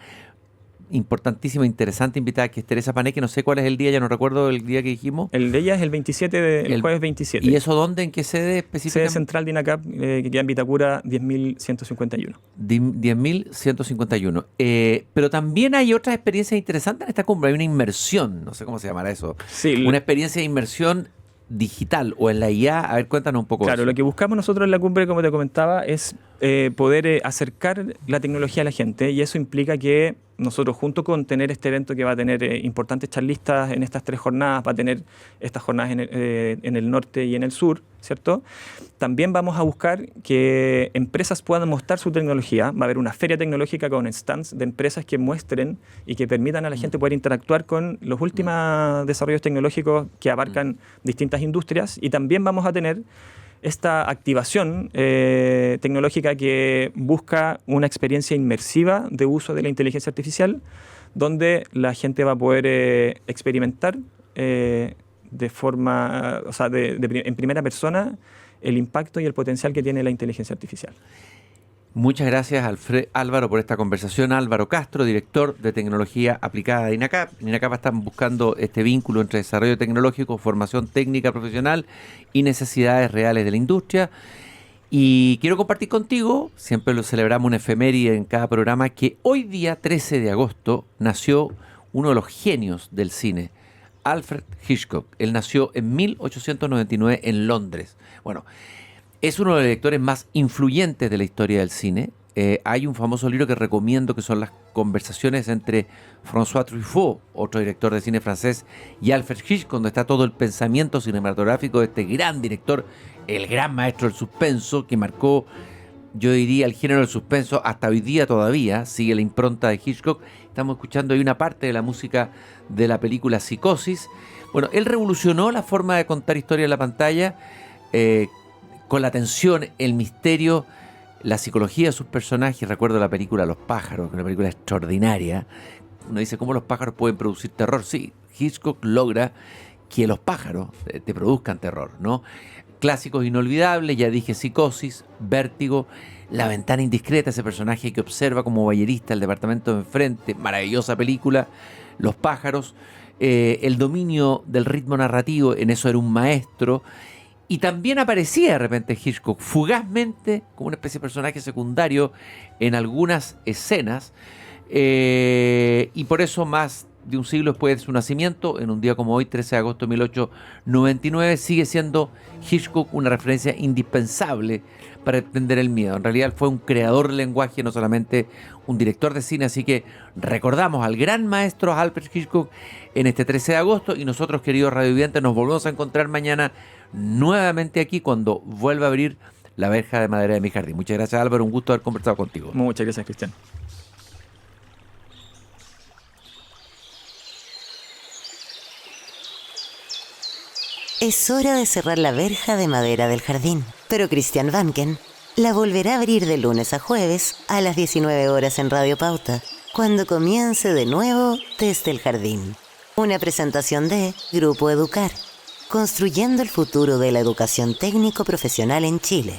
importantísima, interesante invitada que es Teresa Paneque. No sé cuál es el día, ya no recuerdo el día que dijimos. El de ella es el 27, el jueves 27. ¿Y eso dónde? ¿En qué sede específicamente? Sede central de INACAP, que queda en Vitacura 10.151. 10.151. Pero también hay otras experiencias interesantes en esta cumbre. Hay una inmersión, no sé cómo se llamará eso. Sí, una experiencia de inmersión digital o en la IA. A ver, cuéntanos un poco. Claro, lo que buscamos nosotros en la cumbre, como te comentaba, es poder acercar la tecnología a la gente, y eso implica que nosotros, junto con tener este evento que va a tener importantes charlistas en estas 3 jornadas, va a tener estas jornadas en el norte y en el sur, ¿cierto? También vamos a buscar que empresas puedan mostrar su tecnología. Va a haber una feria tecnológica con stands de empresas que muestren y que permitan a la gente poder interactuar con los últimos desarrollos tecnológicos que abarcan distintas industrias. Y también vamos a tener esta activación tecnológica que busca una experiencia inmersiva de uso de la inteligencia artificial, donde la gente va a poder experimentar de forma, o sea, en primera persona el impacto y el potencial que tiene la inteligencia artificial. Muchas gracias, Álvaro, por esta conversación. Álvaro Castro, director de Tecnología Aplicada de INACAP. En INACAP están buscando este vínculo entre desarrollo tecnológico, formación técnica profesional y necesidades reales de la industria. Y quiero compartir contigo, siempre lo celebramos una efeméride en cada programa, que hoy día, 13 de agosto, nació uno de los genios del cine, Alfred Hitchcock. Él nació en 1899 en Londres. Bueno, es uno de los directores más influyentes de la historia del cine. Hay un famoso libro que recomiendo, que son las conversaciones entre François Truffaut, otro director de cine francés, y Alfred Hitchcock, donde está todo el pensamiento cinematográfico de este gran director, el gran maestro del suspenso, que marcó, yo diría, el género del suspenso hasta hoy día todavía. Sigue la impronta de Hitchcock. Estamos escuchando ahí una parte de la música de la película Psicosis. Bueno, él revolucionó la forma de contar historia en la pantalla, con la tensión, el misterio, la psicología de sus personajes. Recuerdo la película Los pájaros, una película extraordinaria. Uno dice, ¿cómo los pájaros pueden producir terror? Sí, Hitchcock logra que los pájaros te produzcan terror, ¿no? Clásicos inolvidables, ya dije Psicosis, Vértigo, La ventana indiscreta, ese personaje que observa como bayerista el departamento de enfrente, maravillosa película. Los pájaros, el dominio del ritmo narrativo, en eso era un maestro. Y también aparecía de repente Hitchcock fugazmente como una especie de personaje secundario en algunas escenas, y por eso más de un siglo después de su nacimiento, en un día como hoy, 13 de agosto de 1899, sigue siendo Hitchcock una referencia indispensable para entender el miedo. En realidad fue un creador del lenguaje, no solamente un director de cine, así que recordamos al gran maestro Alfred Hitchcock en este 13 de agosto, y nosotros, queridos radiovidentes, nos volvemos a encontrar mañana nuevamente aquí cuando vuelva a abrir la verja de madera de mi jardín. Muchas gracias, Álvaro, un gusto haber conversado contigo. Muchas gracias, Cristian. Es hora de cerrar la verja de madera del jardín, pero Christian Vanken la volverá a abrir de lunes a jueves a las 19 horas en Radio Pauta, cuando comience de nuevo Desde el Jardín. Una presentación de Grupo Educar, construyendo el futuro de la educación técnico-profesional en Chile.